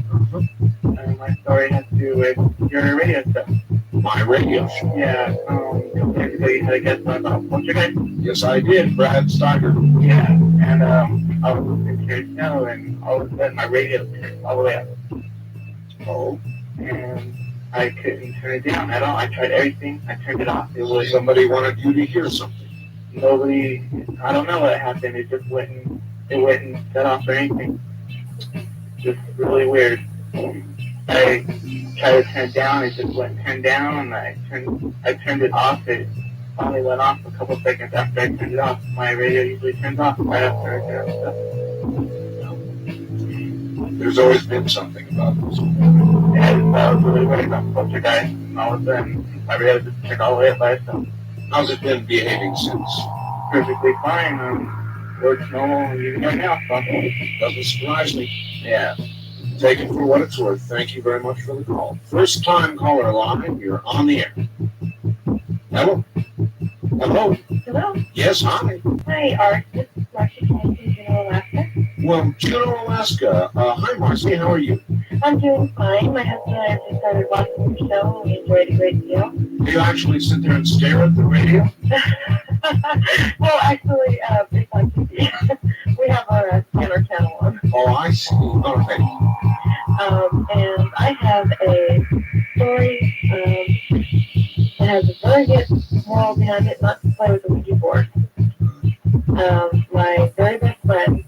And my story has to do with your radio stuff. My radio show. Yeah, basically you had a guest about Poltergeist. Yes, I did. Brad Steiger. Yeah, and I was listening to your show, and all of a sudden my radio turned all the way up. Oh. And I couldn't turn it down at all. I tried everything. I turned it off. It was Somebody wanted you to hear something. nobody. I don't know what happened. It just wouldn't. It wouldn't set off or anything. Just really weird. I tried to turn it down. It just wouldn't turn down. I turned it off. It finally went off a couple seconds after I turned it off. My radio usually turns off right after I turn it off. There's always been something about this. And I was really worried about Poltergeist. And all of a sudden, my radio just turned all the way up by itself. How's it been behaving since? Perfectly fine. Works normal even right now. So. Doesn't surprise me. Yeah. Take it for what it's worth. Thank you very much for the call. First time caller line, you're on the air. Hello? Hello? Hello. Yes, hi. Hi, Art. This is Marcy calling from Juneau, Alaska. Well, Juneau, Alaska. Hi, Marcy. How are you? I'm doing fine. My husband and I have just started watching your show, and we enjoyed it a great deal. Do you actually sit there and stare at the radio? Well, actually, it's on TV. We have our scanner channel on. Oh, I see. Okay. And I have a story that has a very good moral behind it, not to play with the Ouija board. My very best friend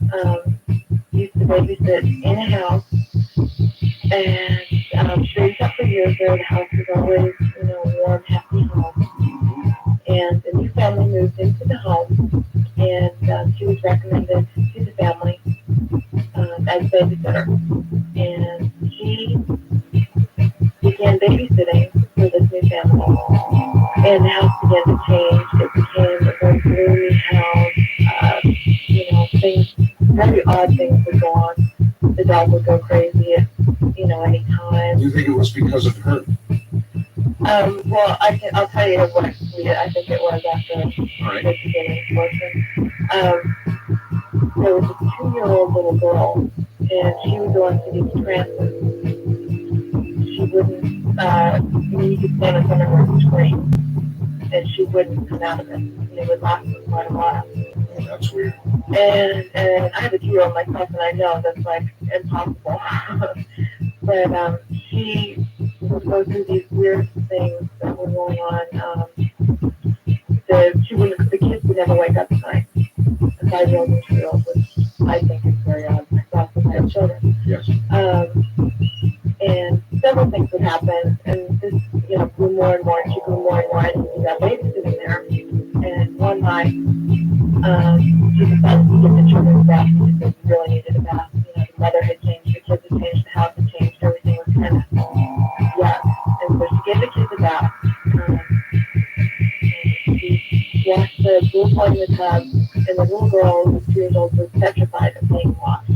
used to babysit in a house, and she babysat for years there. The house was always, a warm, happy home. And a new family moved into the home, and she was recommended to the family as babysitter. And she began babysitting for this new family. And the house began to change. It became a very gloomy house. Things, very odd things would go on. The dog would go crazy at, any time. You think it was because of her? Well, I'll tell you what I think it was after Right. the beginning portion. There was a 2-year-old little girl, and she was going to these trances. She wouldn't, you could stand in front of her and scream, and she wouldn't come out of it. And it would last for quite a while. Oh, that's weird. And I have a 2-year-old myself, and I know that's like impossible. But she would go through these weird things that were going on. The kids would never wake up at night. A 5-year-old and 2-year-old, which I think is very odd myself with my children. Yes. And several things would happen, and this, grew more and more, and she grew more and more, and she got babysitting there. And one night, she decided to give the children a bath because they really needed a bath. The mother had changed, the kids had changed, the house had changed, everything was kind of And so she gave the kids a bath. And she washed the little boy in the tub, and the little girl, who was 2 years old, was petrified of being washed.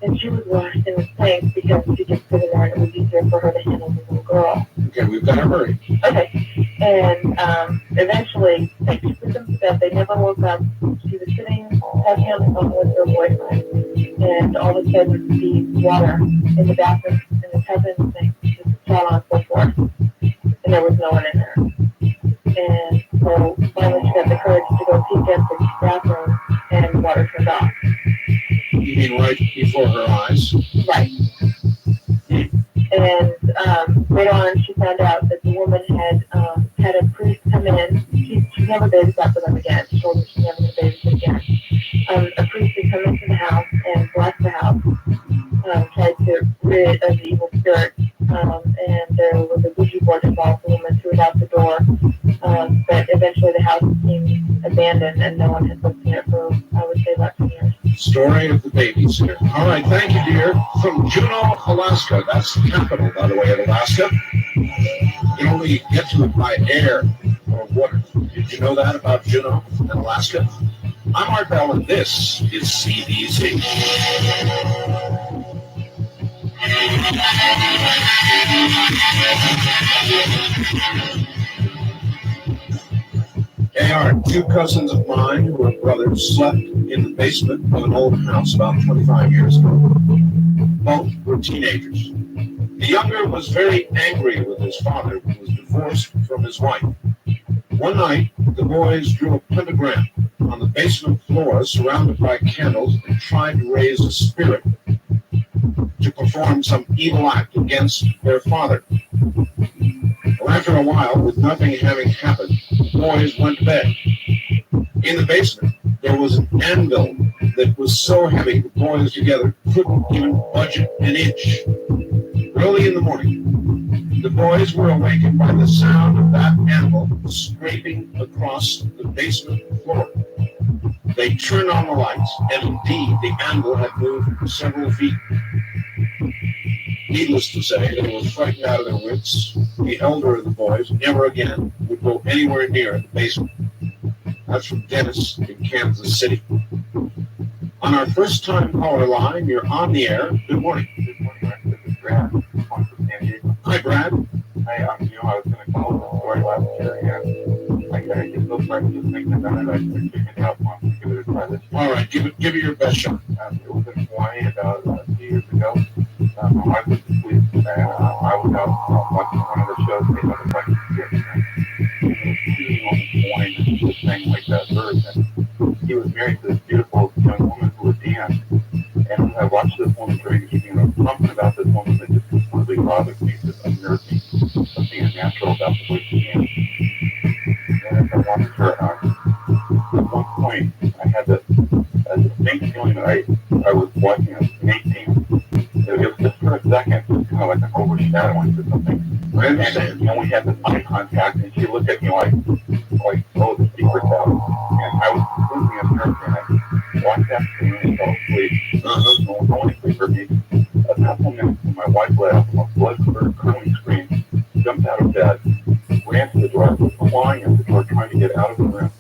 And she was washed and was playing because she could sit in there and it was easier for her to handle the little girl. Okay, we've got to hurry. Okay. And eventually, she put them to bed. They never woke up. She was sitting, talking on the phone with her boyfriend, and all of a sudden would be water in the bathroom, in the tub and the sink, just fall on the floor. And there was no one in there. And so finally she got the courage to go peek at the bathroom, and the water turned off. You mean right before her eyes? Right. And later on, she found out that the woman had a priest come in. She never babysat for them again. She told me she's never going to babysit again. A priest had come into the house and blessed the house, tried to rid of the evil spirit. And there was a Ouija board involved. The woman threw it out the door. But eventually the house became abandoned, and no one had lived in it for, I would say, about 10 years. Story of the babysitter. All right, thank you, dear. From Juneau, Alaska. That's the capital, by the way, of Alaska. You can only get to it by air or water. Did you know that about Juneau and Alaska? I'm Art Bell, and this is CBC. Hey, Art, 2 cousins of mine who were brothers slept in the basement of an old house about 25 years ago. Both were teenagers. The younger was very angry with his father, who was divorced from his wife. One night, the boys drew a pentagram on the basement floor surrounded by candles and tried to raise a spirit to perform some evil act against their father. Well, after a while, with nothing having happened, the boys went to bed. In the basement, there was an anvil that was so heavy the boys together couldn't even budge it an inch. Early in the morning, the boys were awakened by the sound of that anvil scraping across the basement floor. They turned on the lights, and indeed, the anvil had moved several feet. Needless to say, they were frightened out of their wits. The elder of the boys never again would go anywhere near the basement. That's from Dennis in Kansas City. On our first-time caller line, you're on the air. Good morning. Good morning, Rick. This is Brad. I'm from San Diego. Hi, Brad. I was going to call the story last year, and I get so sorry just thinking about it. I figured out once to give it a try this year. All right, give it your best shot. It was in Hawaii about 2 years ago. My wife was asleep, and I was out watching one of the shows made by the Breakfast Club. And it was 2 on the morning, and he was saying like that bird. And he was married to this beautiful young woman who would dance. And I watched this woman during the evening, and something about this woman that just completely bothered me, just unnerved me. Something unnatural about the way she danced. And I watched her, at one point, I had this distinct feeling that I was watching that. I want to do something. I understand. And we had this eye contact, and she looked at me like, oh, the secret's out. And I was completely unnerved, and I walked down to the room and fell asleep. No one sleep for me. A couple minutes, and my wife let out a blood-curdling scream, jumped out of bed, ran to the door, was clawing at the door, trying to get out of the room.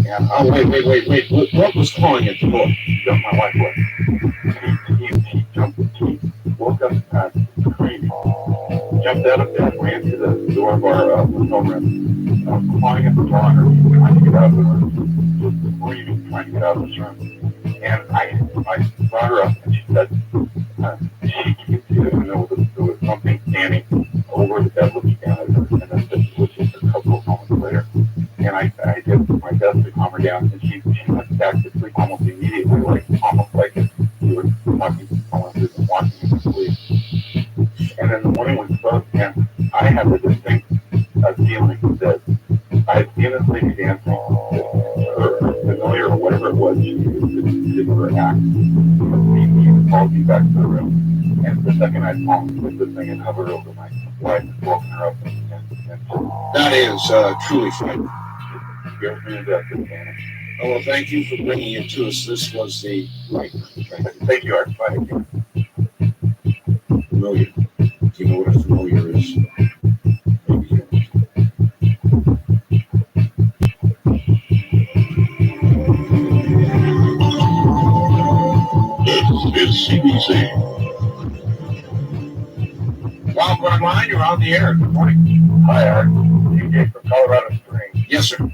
And Wait. What was clawing at the door? My wife was. He woke up screaming, jumped out of bed, ran to the door of our hotel room, clawing at the door on her, trying to get out of the room, just screaming, trying to get out of this room. And I brought her up, and she said, she could see that there was something standing over the bed looking down at her, and then which was a couple of moments later. And I did my best to calm her down, and she went back to sleep almost immediately, almost like we were walking in her sleep. And then the morning was closed, and I had the distinct feeling that I had seen this lady dancing, or familiar or whatever it was, she did her act. She called me back to the room, and the second I saw with this thing and hovered over my wife and woken her up. And that is truly frightening. scares me to death. Oh, well, thank you for bringing it to us. This was the right. Thank you, Art. Thank you. Familiar. Do you know what a familiar is? Maybe you don't. This is CBC. Wild Brown Line, you're on the air. Good morning. Hi, Art. DJ from Colorado Springs. Yes, sir.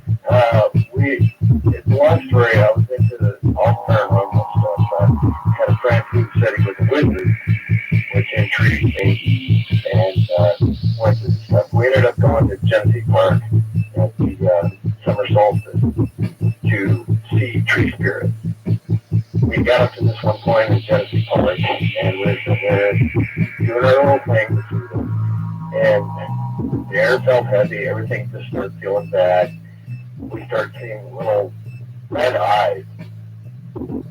It's a long story. I was into all paranormal stuff. I had a friend who said he was a wizard, which intrigued me, and went to this stuff. We ended up going to Genesee Park at the summer solstice to see tree spirits. We got up to this one point in Genesee Park, and we were sitting there doing our little thing to see them. And the air felt heavy. Everything just started feeling bad. We started seeing little red eyes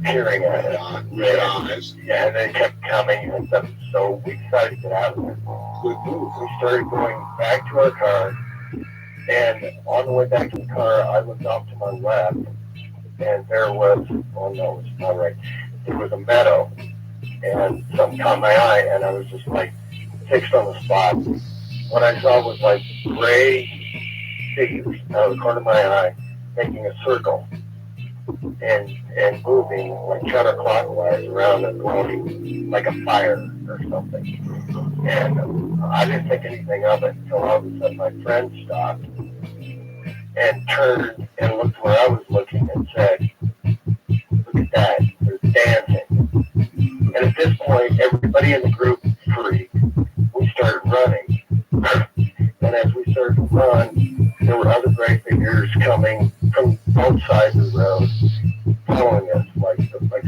peering at us. Red eyes. Yeah, and they kept coming and stuff. So we decided to get out of there. Good move. We started going back to our car, and on the way back to the car, I looked off to my left, and there was, oh no, it's not right. There was a meadow, and something caught my eye, and I was just like fixed on the spot. What I saw was like gray figures out of the corner of my eye, making a circle and moving like counterclockwise around and glowing like a fire or something. And I didn't think anything of it until all of a sudden my friend stopped and turned and looked where I was looking and said, "Look at that, they're dancing." And at this point, everybody in the group freaked. We started running. And as we started to run, there were other gray figures coming from both sides of the road, following us like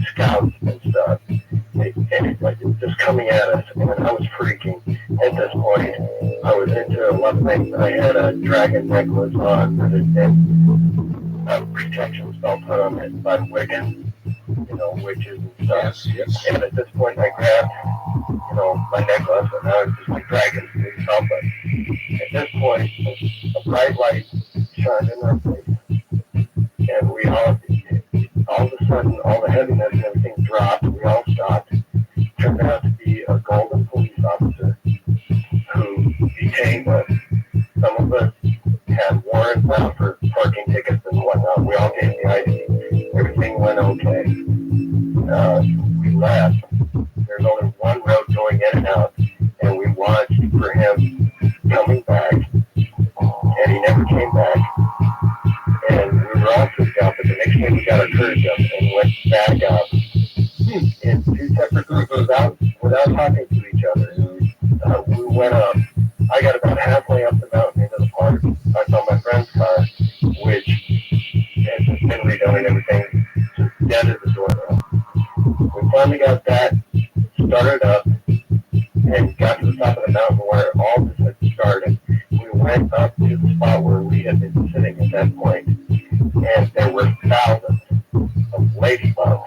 scouts and stuff. And like just coming at us, and I was freaking. At this point, I was into a lot of things. I had a dragon necklace on that had been protection spell put on it by Wiccans, witches and stuff. Yes. And at this point, I grabbed, my necklace, and now it's just my dragon sleeve helmet. At this point, a bright light shined in our face, and we all of a sudden, all the heaviness and everything dropped. We all stopped. Turned out to be a golden police officer who detained us. Some of us had warrants out for parking tickets and whatnot. We all gave the ID. Everything went okay. We left. There's only one road going in and out, and we watched for him coming back, and he never came back. And we were all freaked out, but the next day we got our courage up and went back up in two separate groups without talking to each other. We went up. I got about halfway up the mountain into the park. I saw my friend's car, which had just been redone and everything, just dead as a doornail. We finally got that started up and got to the top of the mountain where all this had started. We went up to the spot where we had been sitting at that point, and there were thousands of ladybugs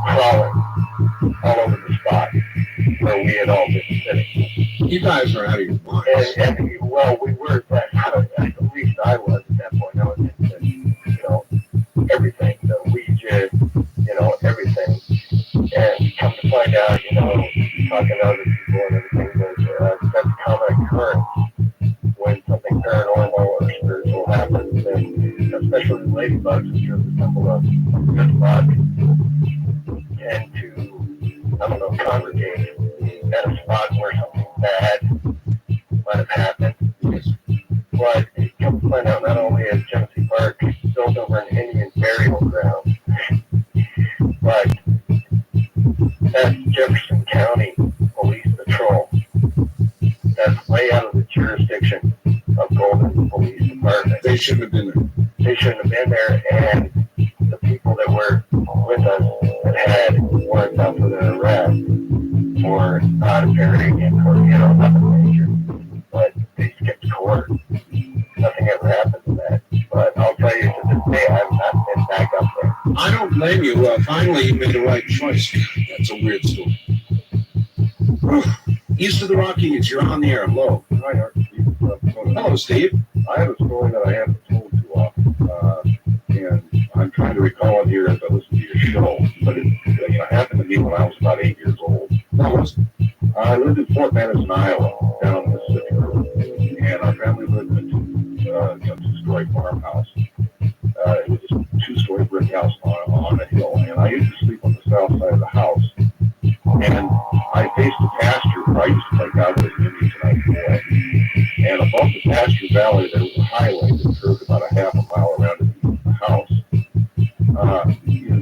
crawling all over the spot where we had all been sitting. You guys are out of your minds. And well, we were, at least I was at that point. I was into, everything, the Ouija, everything. And come to find out, talking to other people and everything, that's common occurrence when something paranormal or spiritual happens, and especially ladybugs, which are the symbol of good luck, tend to, congregate at a spot where something bad might have happened. Yes. But come to find out, not only is Genesee Park built over an Indian burial ground, but that's Jefferson County Police Patrol. That's way out of the jurisdiction of Golden Police Department. They shouldn't have been there. They shouldn't have been there, and the people that were with us that had warrants out for their arrest for not appearing in court, nothing major. But they skipped court. Nothing ever happened to that. But I'll tell you, to this day, I've not been back up there. I don't blame you. Finally, you made the right choice. That's a weird story. East of the Rockies, you're on the air. Hello. Hi, Art. Hello, Steve. I have a story that I haven't told too often, and I'm trying to recall it here as I listen to your show, but it happened to me when I was about 8 years old. That was I lived in Fort Madison, Iowa, down on the Mississippi River, and our family lived in a two-story farmhouse. It was just a two-story brick house on a hill, and I used to sleep on the south side of the house, and I faced a pasture where I used to play cowboys and Indians when I was a boy. And above the pasture valley, there was a highway that curved about a half a mile around the house.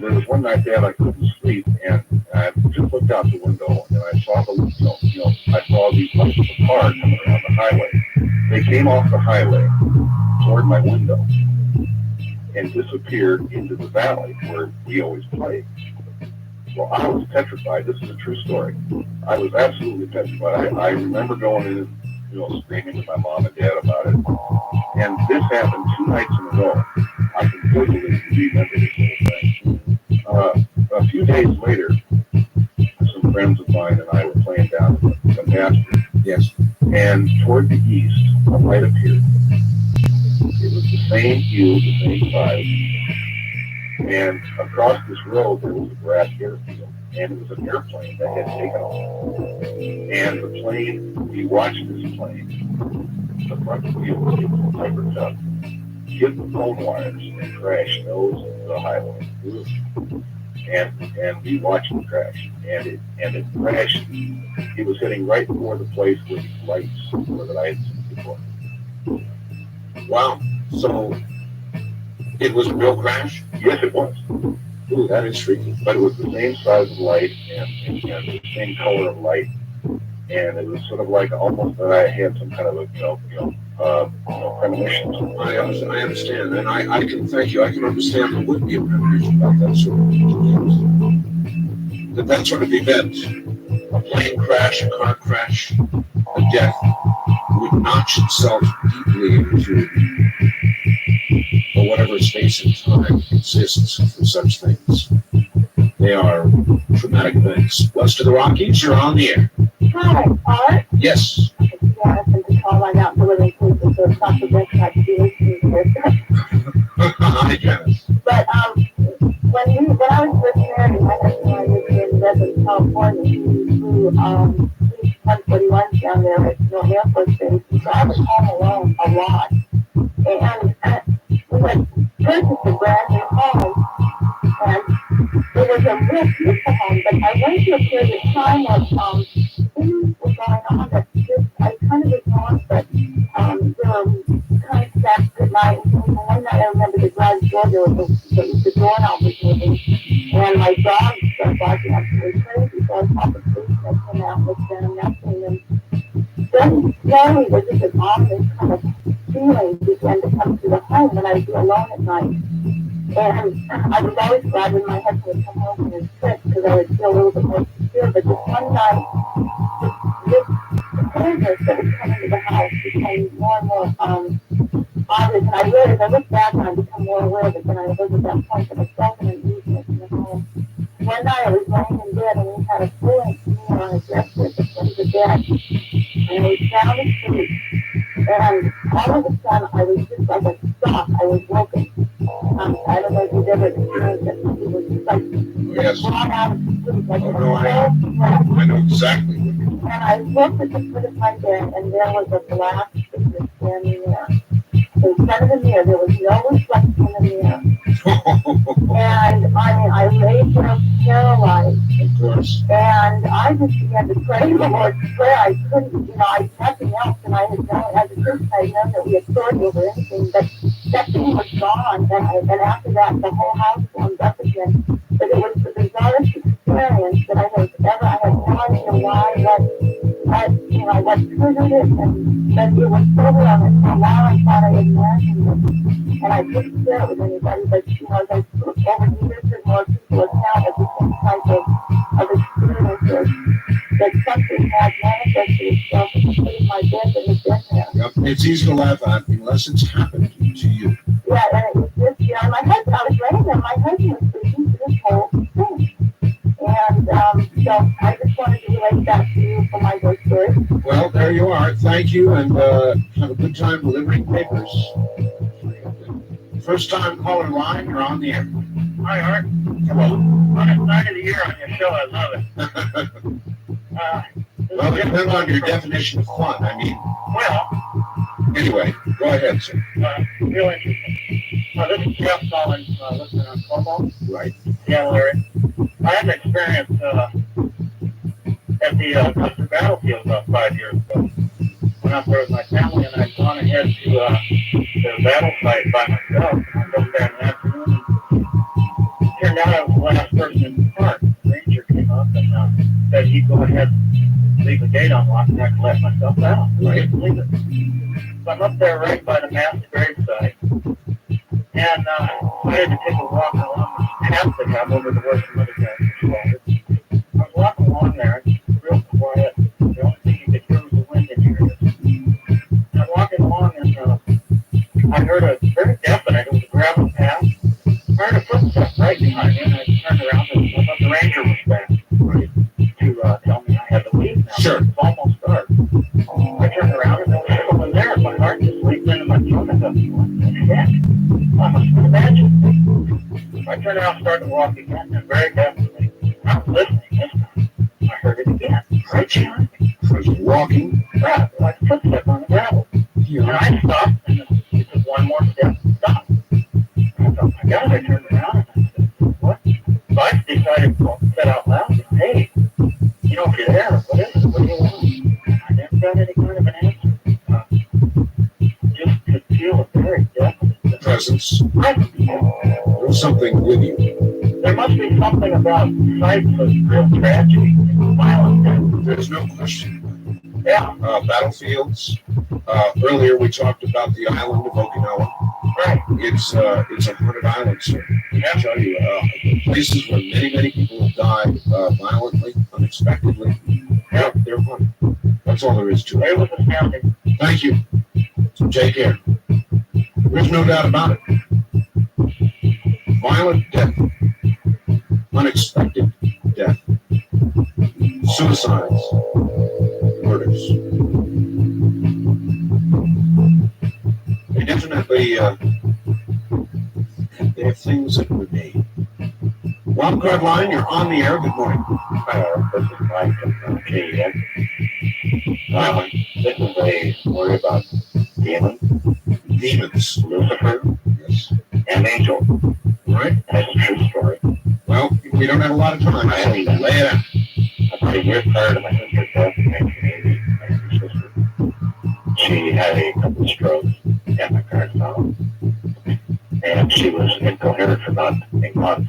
There was one night there I couldn't sleep, and I just looked out the window, and I saw these lights of a car coming around the highway. They came off the highway toward my window and disappeared into the valley where we always played. Well, I was petrified. This is a true story. I was absolutely petrified. I remember going in, screaming to my mom and dad about it. And this happened 2 nights in a row. I can vividly remember this whole thing. A few days later, some friends of mine and I were playing down in the pasture. yes. And toward the east, a light appeared. It was the same hue, the same size. And across this road, there was a grass airfield, and it was an airplane that had taken off. And the plane, we watched this plane, the front wheel was a Piper Cub, hit the phone wires and crash nose into the highway. And we watched it crash, and it crashed. It was hitting right before the place where these lights were that I had seen before. Wow. So it was a real crash? Yes, it was. Ooh, that is freaky. But it was the same size of light and the same color of light, and it was sort of like almost that I had some kind of a premonition. I understand, and I can thank you. I can understand there would be a premonition about that sort of that sort of event. A plane crash, a car crash, a death would notch itself deeply into whatever space and time exists for such things. They are traumatic events. West of the Rockies, you're on the air. Hi, Art. Yes. Jonathan to call right out for living people, so it's not the best I can do Hi, Janice. But when I was first married, my husband and I lived in Redlands, California. We flew 141s down there at North Air Force Base, and so I was home alone a lot. And we had purchased a brand new home, and it was a real beautiful home, but I went through a period of time of things were going on that just I kind of ignored, but there were kind of snaps at night. And one night I remember the garage door, the doorknob was moving, and my dog started barking absolutely crazy, so I called the police and I came out and looked down and I seen them. Then slowly there was an ominous kind of feeling began to come through the home when I would be alone at night. And I was always glad when my husband would come home from his trip because I would feel a little bit more secure. But this one night, this presence that was coming to the house became more and more obvious. And I realized, as I look back and I become more aware of it than I was at that point, that I felt an uneasiness in the home. One night I was laying in bed and we had a fluent smear on a dresser at the foot of the bed. And sound asleep, and all of a sudden I was just like a shock. I was woken. I don't know if you've ever experienced it. It was just like Yes. brought out of sleep, like Oh, a no, I full I know exactly what you're And I looked at the foot of my bed, and there was a black figure standing there. In front of the mirror, there was no reflection in the mirror. And I laid there paralyzed. Of course. And I just began to pray the Lord's Prayer. I couldn't, I had nothing else, and I had known, as a Christian, I had known that we had authority over anything, but that thing was gone. And after that, the whole house warmed up again. But it was the bizarrest experience that I had ever. I had no idea why, what triggered it, and then it was so long, and for a while I thought I imagined it. And I couldn't share it with anybody, but, as I over the years, and more people account of the same type of experiences, that something had manifested itself at the foot of my bed that had been there. Yep. It's easy to laugh at unless it's happened to you. Yeah, and it was just, my husband, I was laying there, my husband was sleeping to this whole thing. And so I just wanted to relate that to you for my ghost story. Well, there you are. Thank you, and have a good time delivering papers. First time caller line, you're on the air. Hi, Art. Hello. First night of the year on your show. I love it. Well, it depends on your definition of fun. I mean, Well, anyway, go ahead, sir. real interesting. This is Jeff calling, listening on Como, Right. Seattle area. I had an experience at the Custer battlefield about 5 years ago. Went up there with my family, and I'd gone ahead to the battle site by myself. And I was there in the afternoon, and it turned out I was the last person in the park. The ranger came up and said he'd go ahead and leave the gate unlocked, and I could let myself out. I couldn't believe it. So I'm up there right by the mass gravesite, and I had to take a walk along this path they have over to where some other guys were slaughtered. I was walking along there, and it's real quiet. The only thing you could hear was the wind in your ears. And I'm walking along, and I heard a very definite, it was a gravel path. I heard a footstep right behind me, and I turned around, and I thought the ranger was back to tell me I had to leave now. Sure. It's almost dark. I turned around, and there was someone there, and my heart just leaped into my throat. I thought, what the heck? I must have imagined. I turned around and started to walk again, and very definitely, I was listening this time. I heard it again, right behind me. I was walking. Right, like a footstep on the gravel. And Yeah. I stopped, and it took one more step to stop. And I thought, my God, I turned around, and I said, what? So I decided to say out loud, hey, if you're there, what is it? What do you want? And I never got any kind of an answer. Just to feel a very definite Presence. presence. There's something with you. There must be something about sites of real tragedy and violence. There's no question. Yeah, Battlefields. Earlier we talked about the island of Okinawa. right. It's a haunted island, sir. I can tell you, places where many people have died violently, unexpectedly. They're haunted. That's all there is to It it. was astounding. Thank you. Take care. There's no doubt about it. Violent death, unexpected death, suicides, murders. They definitely they have things that remain. Wild card line, you're on the air. Good morning. This is Mike from KN. This is a story about demons, Demons. Lucifer, Yes. and angel. Right? And it's a true story. Well, we don't have a lot of time. So lay it out. About a year prior to my sister's death in 1980, my younger sister, she had a couple of strokes at my parents' house. And she was incoherent for about a month.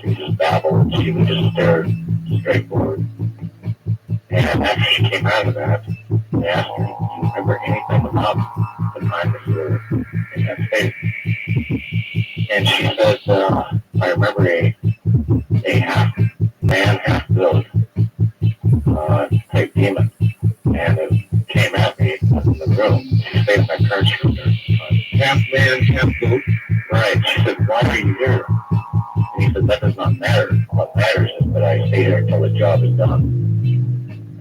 She just babbled. She would just stare straight forward. And after she came out of that, I asked her, do you remember anything about the time that you were in that state? And she said, I remember a half man, half goat type demon. And it came at me in the room. She stayed at my parents' room there. Half man, half goat. Right. She said, why are you here? And he said, that does not matter. What matters is that I stay there until the job is done.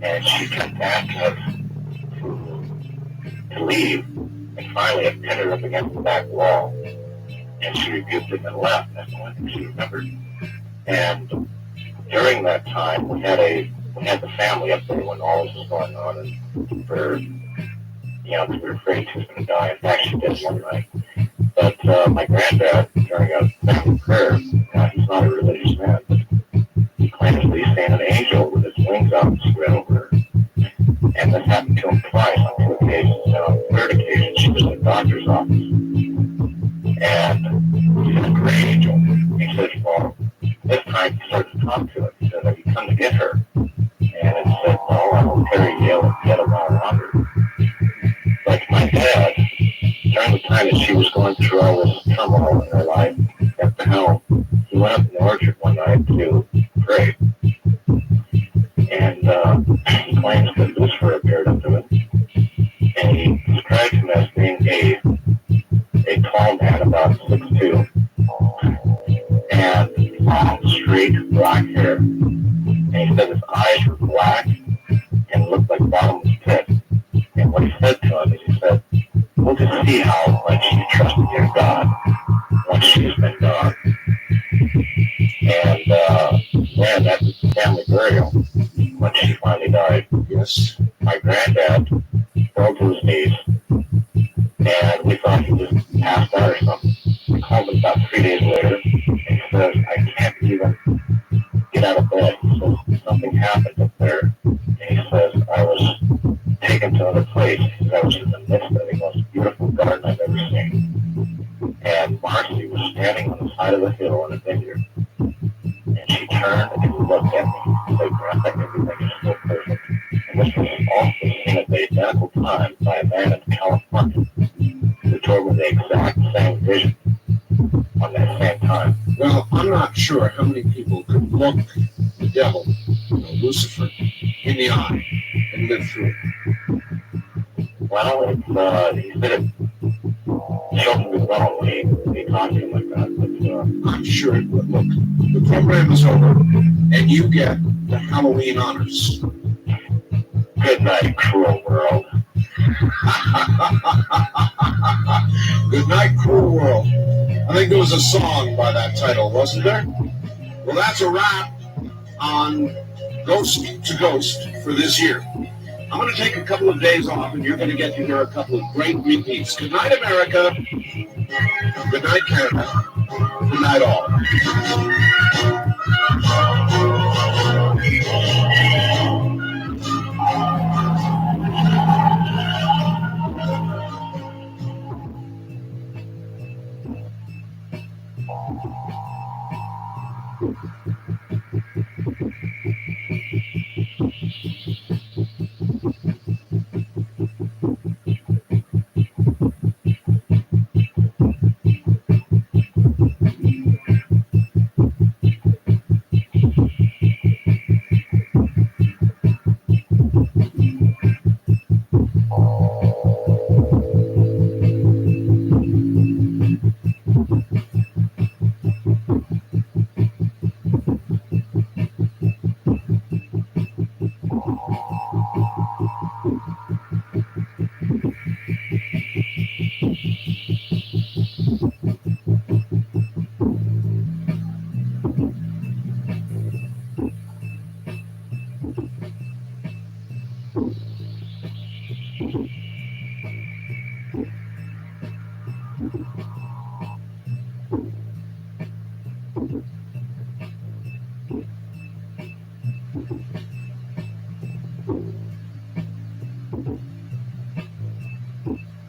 And she kept asking us to to leave, and finally I pinned her up against the back wall, and she rebuked it and left. That's the only thing she remembered. And during that time, we had the family up there when all this was going on, and because we were afraid she was going to die. In fact, she did one night. But my granddad, during a family prayer, he's not a religious man, but he claims that he's seen an angel with his wings out and spread over her. And this happened to him twice on 2 occasions. And on the third occasion, she was in the doctor's office. And he said, a great angel. He said, well, this time he started to talk to it. He said, have you come to get her? And it said, no, I will carry Yale yet a while longer. But my dad, during the time that she was going through all this turmoil in her life at the helm, he went up in the orchard one night to pray. And he claims that Lucifer appeared unto him. And he described him as being a tall man, about 6'2", and long, straight, black hair. And he said his eyes were black and looked like bottomless pit. And what he said to him is, he said, we'll just see how much you trust in your God once she's been gone. And then at the family burial, when she finally died, Yes. my granddad fell to his knees, and we thought he just passed out or something. We called him about 3 days later, and he says, I can't even get out of bed. He says, something happened up there. And he says, I was taken to another place. He says, I was in the midst of the most beautiful garden I've ever seen. And Marcy was standing on the side of the hill in a vineyard. And she turned and looked at me and said, Grandpa, everything is so perfect. And this was also seen at the identical time by a man in California who told me the exact same vision on that same time. Well, I'm not sure how many people could look the devil, Lucifer, in the eye and live through it. Well, he said it choked me well when he talked to him like that. But, I'm sure it would. Look, the program is over, and you get the Halloween honors. good night, cruel world. Good night, cruel world. I think there was a song by that title, wasn't there? Well, that's a wrap on Ghost to Ghost for this year. I'm going to take a couple of days off, and you're going to get to hear a couple of great repeats. Good night, America. Good night, Canada. Good night, all.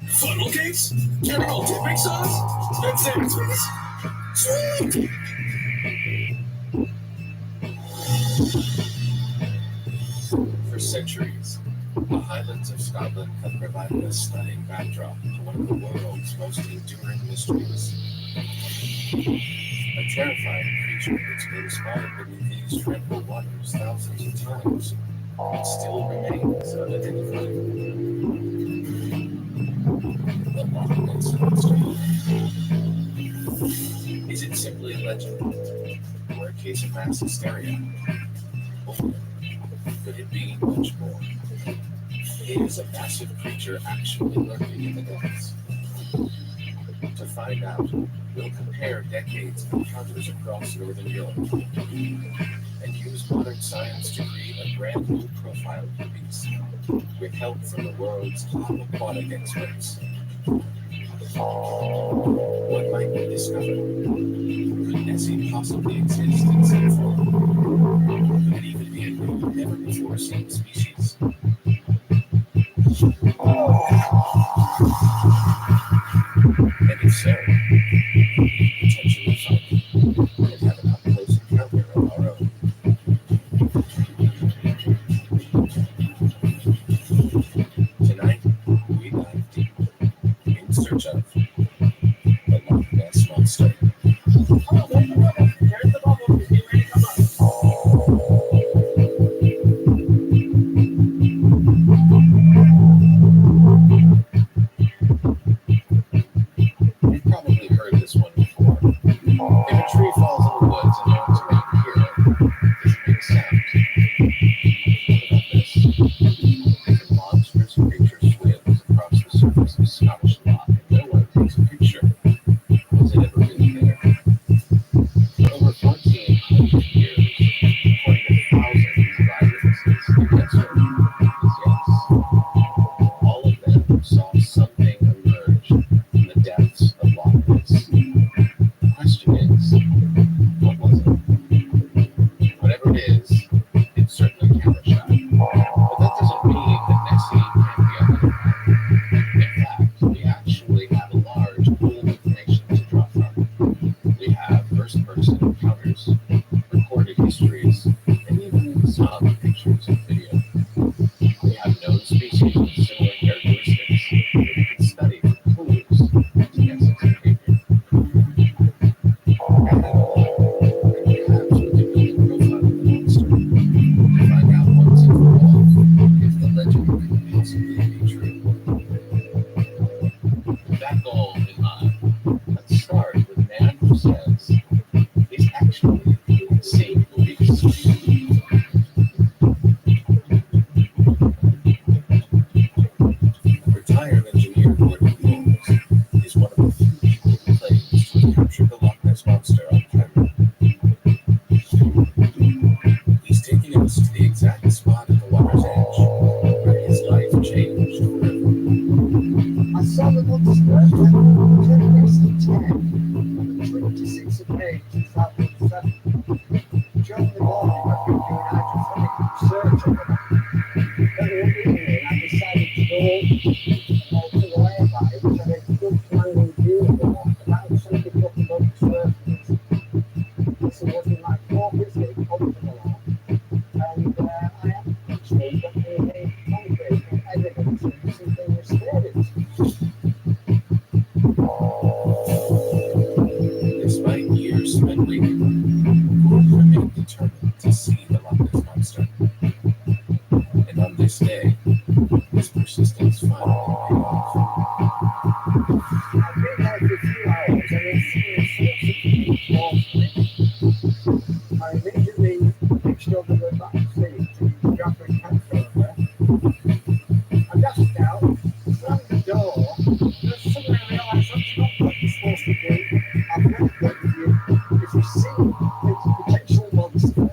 Funnel cakes? Caramel dipping sauce? And sandwiches? Sweet! For centuries, the Highlands of Scotland have provided a stunning backdrop to one of the world's most enduring mysteries. A terrifying creature that's been spotted beneath these tranquil waters thousands of times, but still remains unidentified. The Loch Ness Monster. Is it simply a legend, or a case of mass hysteria? Or could it be much more? Is a massive creature actually lurking in the depths? To find out, we'll compare decades of encounters across northern Europe and use modern science to create a brand new profile of the beast, with help from the world's top aquatic experts. What might we discover? Could Nessie possibly exist in some form? Could it even be a new, never-before-seen species? And if so, potentially find it and have an up-close encounter of our own. Tonight, we dive deep in search of the Loch Ness Monster. Oh, there's the bubble. There's the bubble. Get ready to come up. You've probably heard this one before. If a tree falls in the woods and no one's around to hear it, does it make a sound? What about this? If a monstrous creature swims across the surface of Scottish Loch and no one takes a picture, was it ever really there? For over 1,400 years, according to thousands of eyewitnesses, the answer is yes. All of them saw something emerge from the depths of Loch Ness. The question is, what was it? Whatever it is, it's certainly camera shot. But that doesn't mean that Nessie can't be identified. In fact, we actually have a large pool of information to draw from. We have first-person encounters, recorded histories, and even some pictures and video. We have known species with similar characteristics that we can study for clues to guess its behavior. And perhaps we can build a profile of the monster to find out once and for all if the legend could possibly be true. With that goal in mind, let's start with a man who says he's actually seen the beast. Retired engineer Gordon Knowles is one of the few people who claims to have captured the Loch Ness Monster on camera. He's taking us to the exact spot at the water's edge where his life changed forever. I saw the monster at 10 minutes to 10 on the 26th of May 2007. During the morning, I've been doing hydroponic research on them. Very early, I decided to go to the lay-by, which had a good planning view of the water, about 70 foot above the surface. This was my fourth visit up to the lawn, and I actually got a concrete evidence of something mysterious. Despite years spent waiting, Gordon remained determined to see the Loch Ness Monster. And on this day, his persistence finally paid off. I've been there for a few hours and I've seen all sorts of things false. I immediately reached over the back seat to grab my camera over. I dashed out, slammed the door, and suddenly I realised that's not what you're supposed to do. I've never got with you. If you see it's a potential monster,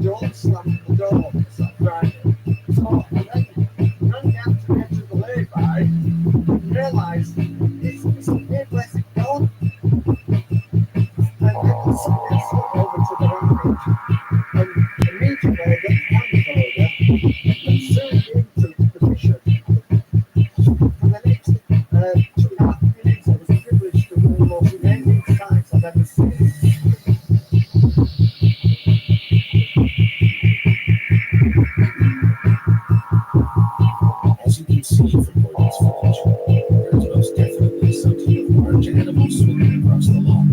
don't slam the door because that's driving. So I then ran down to the edge of the lay-by and realised it's a weird place to go. And then suddenly I slipped over to the right and immediately I got the camcorder and zoomed into its position. For the next 2.5 minutes, I was privileged to one of the most amazing sights I've ever seen. As you can see from Gordon's footage, there is most definitely some type of large animal swimming across the lawn.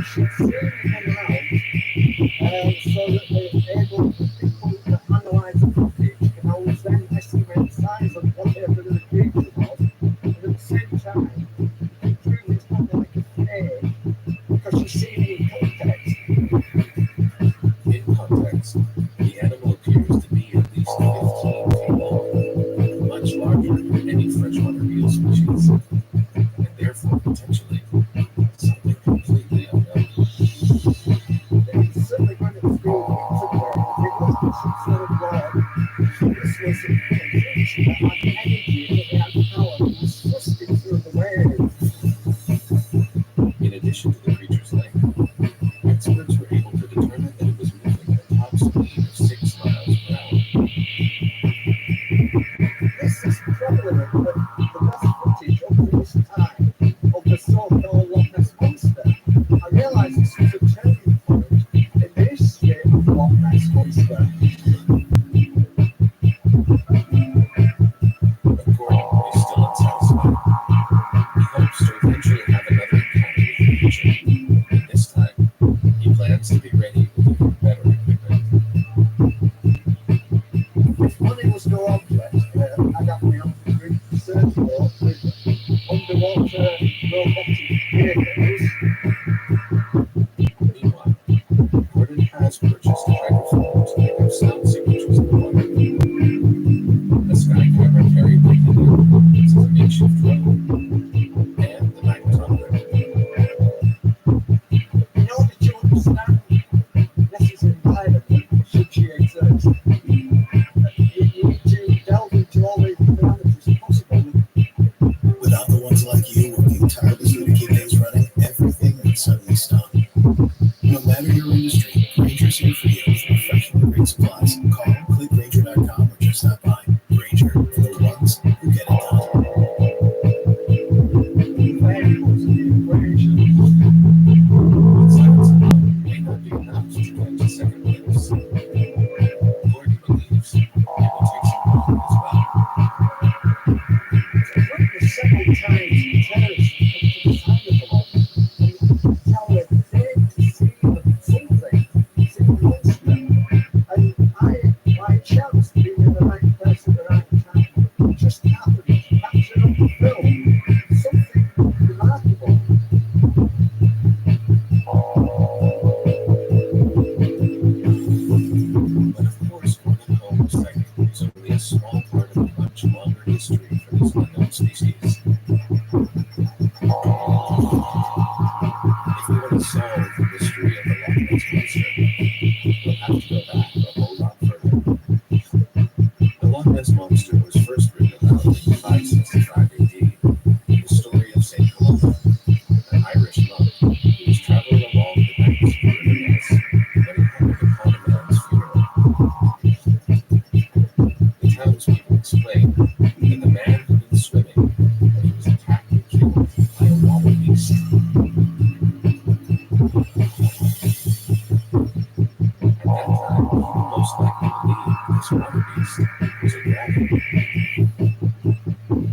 should see them out, so that they're able, people that analyse the footage can always then estimate the size of whatever the creature was, and at the same time, you can prove it's not like a fake, because you see it in context. In context, the animal appears to be at least 15 feet long, much larger than any freshwater eel species, and therefore potentially something completely unknown. They certainly went at school if it wasn't some sort of god. This was a creature that had energy, that had power, that was thrusting through the waves. In addition to the creature's length, experts were able to determine that it was moving at a top speed of 6 miles per hour. This is prevalent, but the best footage up to this time of the so-called Loch Ness Monster. I realised this was a turning point in the history of the Loch Ness Monster. But Gordon is still unsatisfied. He hopes to eventually have another encounter with the creature, and this time, he plans to be ready with even better equipment. If money was no object, I got my own research boat with underwater robotic vehicles. Meanwhile, Gordon has purchased a microphone to pick up sound signatures in the water. A sky camera carried by helium is a makeshift drone, and the magnetometer. In order to understand Ness's environment, should she exist, you need to delve into all the parameters possible. Without the ones like you working tirelessly to keep things running, everything would suddenly stop. No matter your industry, Granger's here for you with professional grade supplies. Call, click Granger.com, or just stop by. Granger, for the ones who get it done. Variables in the equation. But silence alone may not be enough to catch a second glimpse. Gordon believes it will take some time as well. Witness several times terrorists come to the side of the wall and tell their faith to see something, see the monster. And by chance, being in the right place at the right time, just happened to capture on film something remarkable. But of course, Gordon Holmes' sighting is only a small part of a much longer history for this unknown species. If we want to solve the mystery of the Loch Ness Monster, we'll have to go back a whole lot further. The Loch Ness Monster was first written about in 565 AD in the story of St. Columba, an Irish monk who was traveling along the banks of the River Ness when he happened upon a man's funeral. The townspeople explained that the man had been swimming when he was attacked and killed by a water beast. At that time, people most likely believed this water beast was a dragon.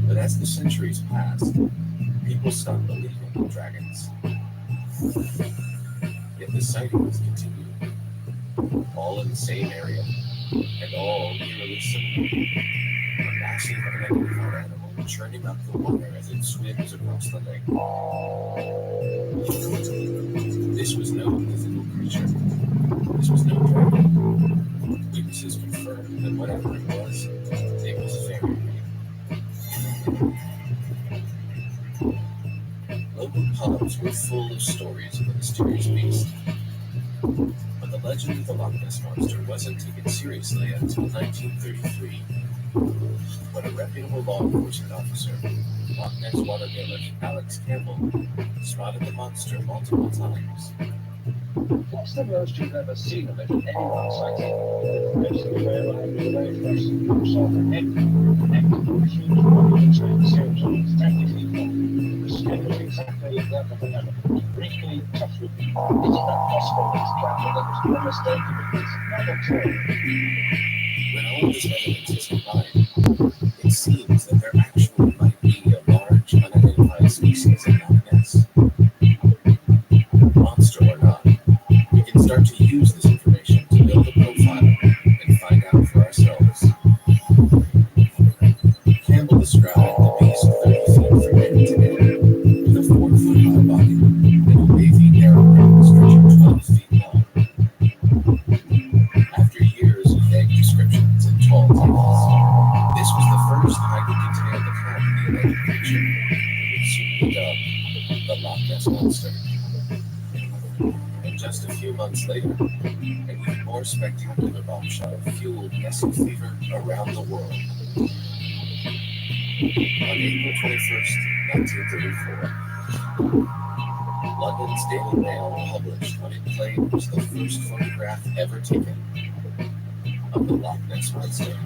But as the centuries passed, people stopped believing in dragons. Yet the sightings continued, all in the same area, and all eerily similar. A massive unidentified animal churning up the water as it swims across the lake. This was no mythical creature. This was no dragon. Witnesses confirmed that whatever it was very real. Local pubs were full of stories of the mysterious beast. But the legend of the Loch Ness Monster wasn't taken seriously until 1933, when a reputable law enforcement officer, Loch Ness water bailiff Alex Campbell, spotted the monster multiple times. What's the most you've ever seen of it in any one sighting? Basically, where I the very first saw the head connected with a huge body inside the series of its 10 feet long. The skin was exactly like that of an elephant, wrinkly, tough looking. Is it not possible this traveler that was no mistake if it is not at all? When all this evidence is combined, it seems that there actually might be a large unidentified species in Loch Ness. The monster just a few months later, an even more spectacular bombshell fueled messy fever around the world. On April 21st, 1934, London's Daily Mail published what it claimed was the first photograph ever taken of the Loch Ness Monster.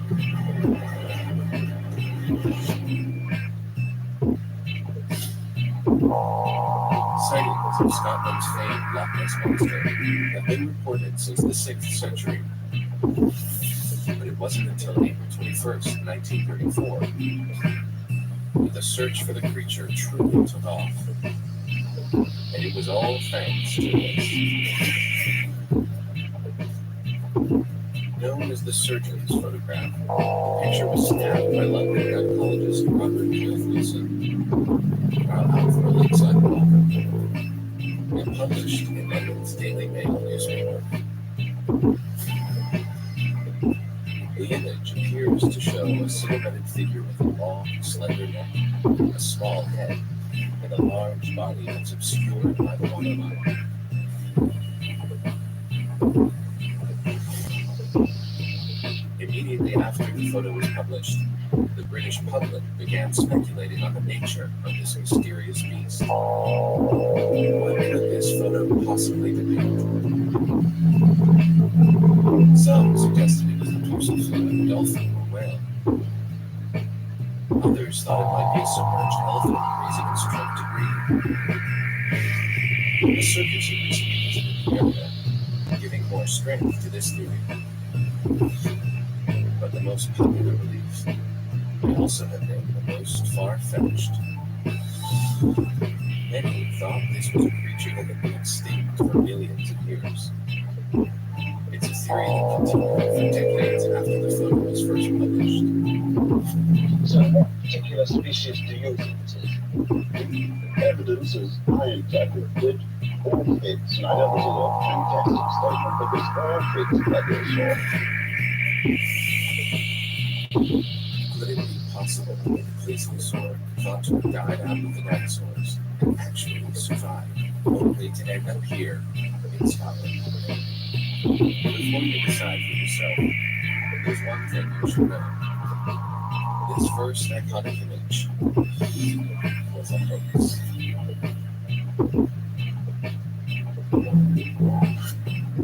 Sightings of Scotland's famed Loch Ness Monster have been reported since the 6th century, but it wasn't until April 21st, 1934, that the search for the creature truly took off. And it was all thanks to this. Known as the surgeon's photograph, the picture was snapped by London gynecologist Robert Wilson while out for a lakeside walk and published in London's Daily Mail newspaper. The image appears to show a silhouetted figure with a long, slender neck, a small head, and a large body that's obscured by the waterline. Immediately after the photo was published, the British public began speculating on the nature of this mysterious beast. What could this photo possibly depict? Some suggested it was the dorsal fin of a dolphin or whale. Others thought it might be a submerged elephant raising its trunk to breathe. A circus had recently visited the area, giving more strength to this theory. But the most popular belief may also have been the most far-fetched. Many thought this was a creature that had been extinct for millions of years. It's a theory that continued for decades after the photo was first published. So what particular species do you think it is? Evidence, as I interpret it, all fits, and I know this is a fantastic statement, but this all fits that they saw. Could it be possible that the plesiosaur thought to have died out with the dinosaurs and actually survived, only to end up here in Scotland? Before you decide for yourself, there's one thing you should know. This first iconic image was a hoax.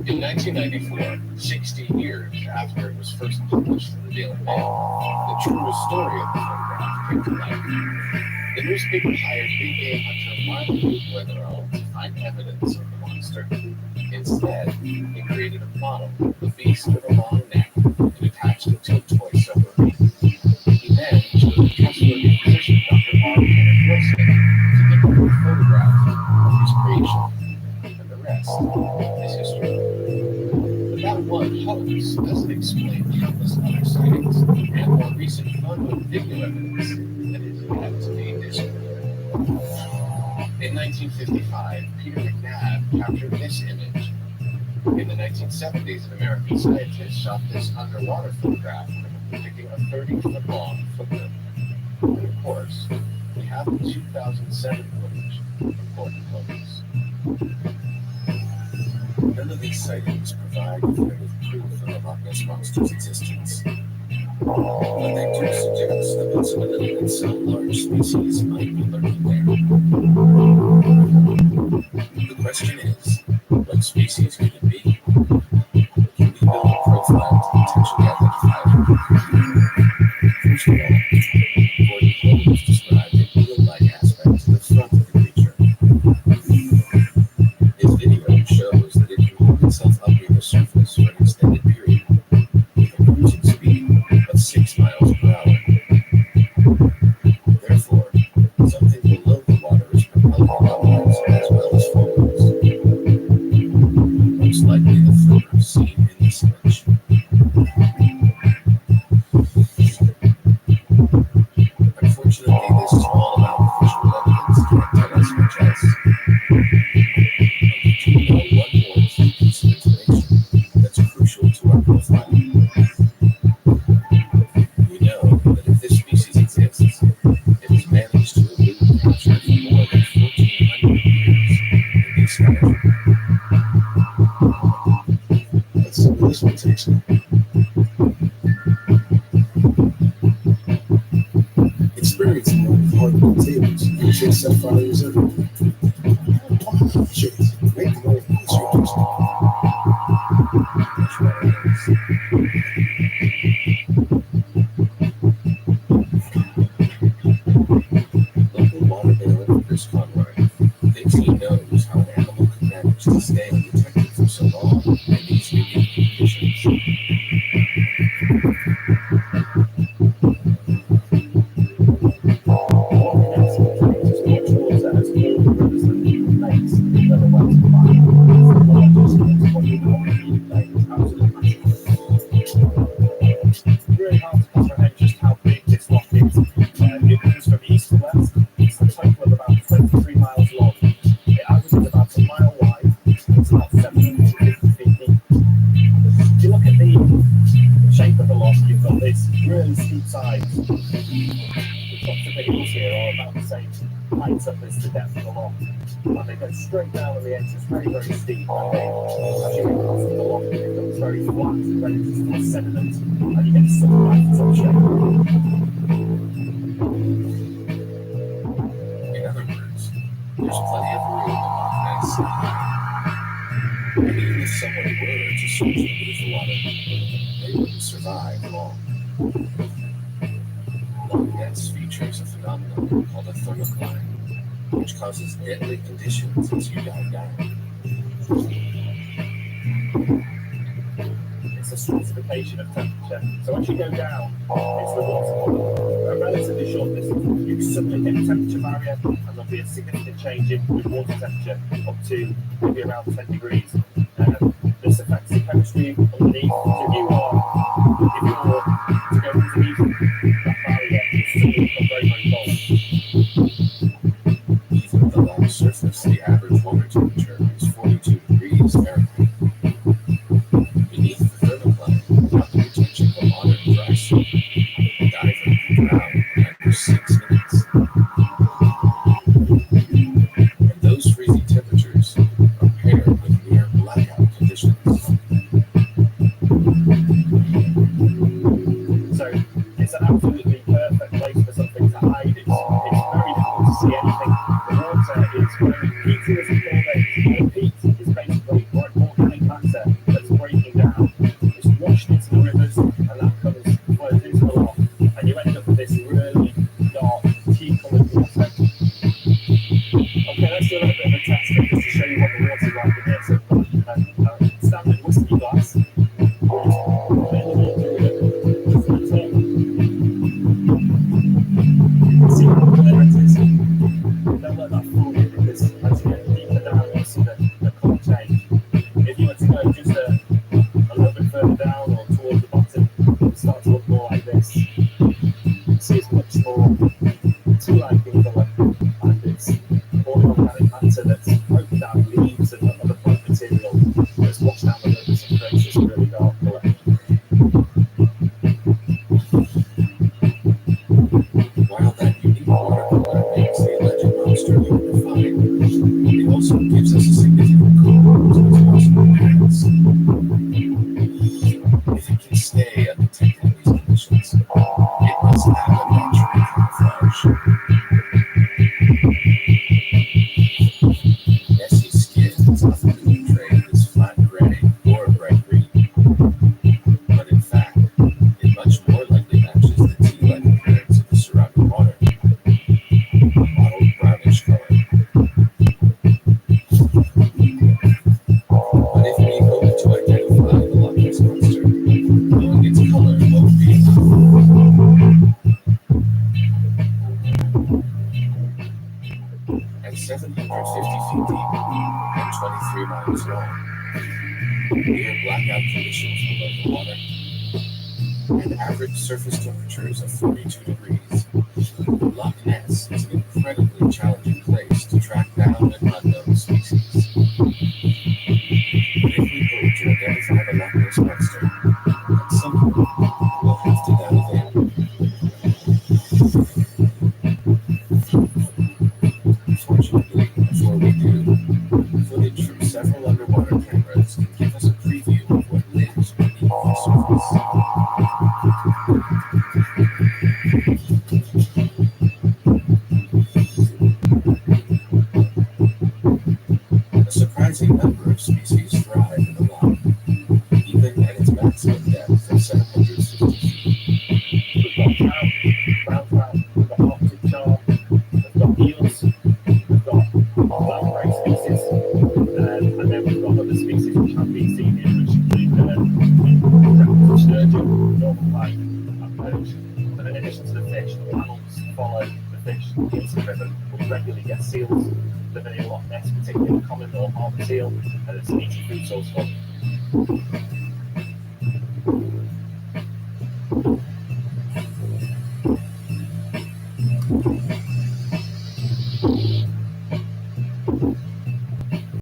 In 1994, 60 years after it was first published in the Daily Mail, the true story of the photograph came to light. The newspaper hired big game hunter Martin Weatherall to find evidence of the monster. Instead, he created a model of the beast with a long neck and attached it to a toy submarine. He then chose a trustworthy physician, Dr. R. Kenneth Wilson, to get a photograph of his creation. And the rest is history. But that one hoax doesn't explain countless other sightings and more recent photo and video evidence that is yet to be discovered. In 1955, Peter McNabb captured this image. In the 1970s, an American scientist shot this underwater photograph depicting a 30-foot-long footprint. And of course, we have the 2007 footage from Portland Ponies. None of these sightings provide definitive proof of the Loch Ness Monster's existence. But they do suggest the possibility that some large species might be lurking there. The question is, what species could it be? Can we build a profile to potentially identify it? First of all, Gordon Cole described an eel-like aspect to the front of the creature. His video shows that it can hold itself up near the surface for an extended period, with a cruising speed of 6 miles per hour. Therefore, something below the water is propelling it upwards as well as forwards. Most likely the flicker seen in this image. this one takes me. Experience more with hardwood tables and shake sapphires everywhere. Shades, make the old pastry crystal. Which one it is? Local water bailiff Chris Conroy thinks he knows how an animal could manage to stay undetected for so long in these unique conditions. Really hard to comprehend just how big this loch is. It runs from east to west. It's a total of about 23 miles long. It averages about a mile wide. It's about 750 feet deep. If you look at the shape of the loch, you've got this really steep sides. The tops of the hills here are about the same height up as the depth of the loch. And they go straight down on the edge. It's very, very steep. And then as you get across the loch, it becomes very flat, very just full of sediment, and you get some nice top shape. In other words, there's plenty of room in Loch Ness to hide. And even if someone were to search beneath the water, they wouldn't survive long. Loch Ness features a phenomenon called a thermocline, which causes deadly conditions as you dive down. It's a stratification of temperature. So as you go down into the water, a relatively short distance, you suddenly hit a temperature barrier, and there'll be a significant change in water temperature up to maybe around 10 degrees. This affects the chemistry underneath. So if you were to go underneath that barrier, you suddenly become very, very cold. Even at the long surface, the average water temperature is 42 degrees Fahrenheit. Beneath the thermocline, without the protection of a modern dry suit, a diver can drown in under 6 minutes. And those freezing temperatures are paired with near blackout conditions. So it's an absolutely perfect place for something to hide. It's very difficult to see anything. The water is very peaty, as we call it. And peat is basically organic matter that's breaking down. It's washed into the rivers, and that flows into the loch, and you end up with this really dark, tea-coloured water. Okay, let's do a little bit of a test here just to show you what the water's like in here. So, a standard whiskey glass. See how clear it is. Don't let that fool you, because as you get deeper down, you see the colour change. If you were to go just a little bit further down or towards the bottom, it starts to look more like this. You see it's much more tea-like in colour, and it's all organic matter that's broken down leaves and other plant material that's washed down the rivers and creates this really dark colour. While that unique water color makes the alleged monster look refined, it also gives us a significant clue to its possible parents. If it can stay undetected in these conditions, it must have a natural camouflage. Nessie's skin is often portrayed as flat gray or bright green, but in fact, it much more likely matches the tea-like appearance of the surrounding water, a mottled brownish color. But if we hope to identify the Loch Ness monster, knowing its color won't be enough. At 750 feet deep and 23 miles long, near blackout conditions below the water, and average surface temperatures of 42 degrees, Loch Ness is an incredibly challenging place to track down an unknown species. But if we hope to identify the Loch Ness monster, at some point we'll have to dive in. Fortunately, before we do, footage from several underwater cameras can give us a preview of what lives beneath number of species thrive in the wild, even at its maximum depth of 760 feet. We've got trout, brown trout, we've got Arctic char, we've got eels, we've got black ray species, and then we've got other species which have been seen here, which include sturgeon, northern pike, and perch. And in addition to the fish, the mammals follow the fish into the river. We regularly get seals living in Loch Ness, particularly the common or harbour seal, and it's an easy food source for them.